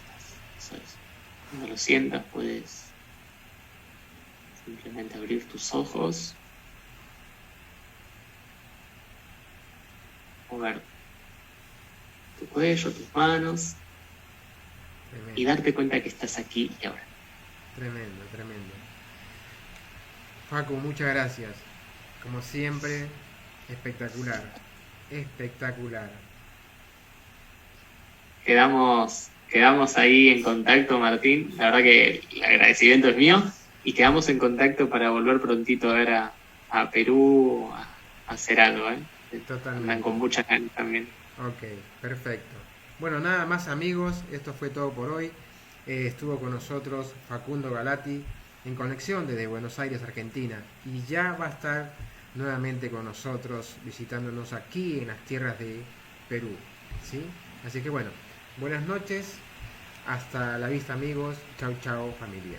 Cuando lo sientas puedes simplemente abrir tus ojos, mover tu cuello, tus manos y darte cuenta que estás aquí y ahora. Tremendo. Facu, muchas gracias. Como siempre, espectacular. Quedamos ahí en contacto, Martín. La verdad que el agradecimiento es mío. Y quedamos en contacto para volver prontito a ver a Perú, a hacer algo, ¿eh? Totalmente. Andan con muchas ganas también. Ok, perfecto. Bueno, nada más amigos, esto fue todo por hoy. Estuvo con nosotros Facundo Galati en conexión desde Buenos Aires, Argentina. Y ya va a estar nuevamente con nosotros visitándonos aquí en las tierras de Perú, ¿sí? Así que bueno, buenas noches, hasta la vista amigos, chau familia.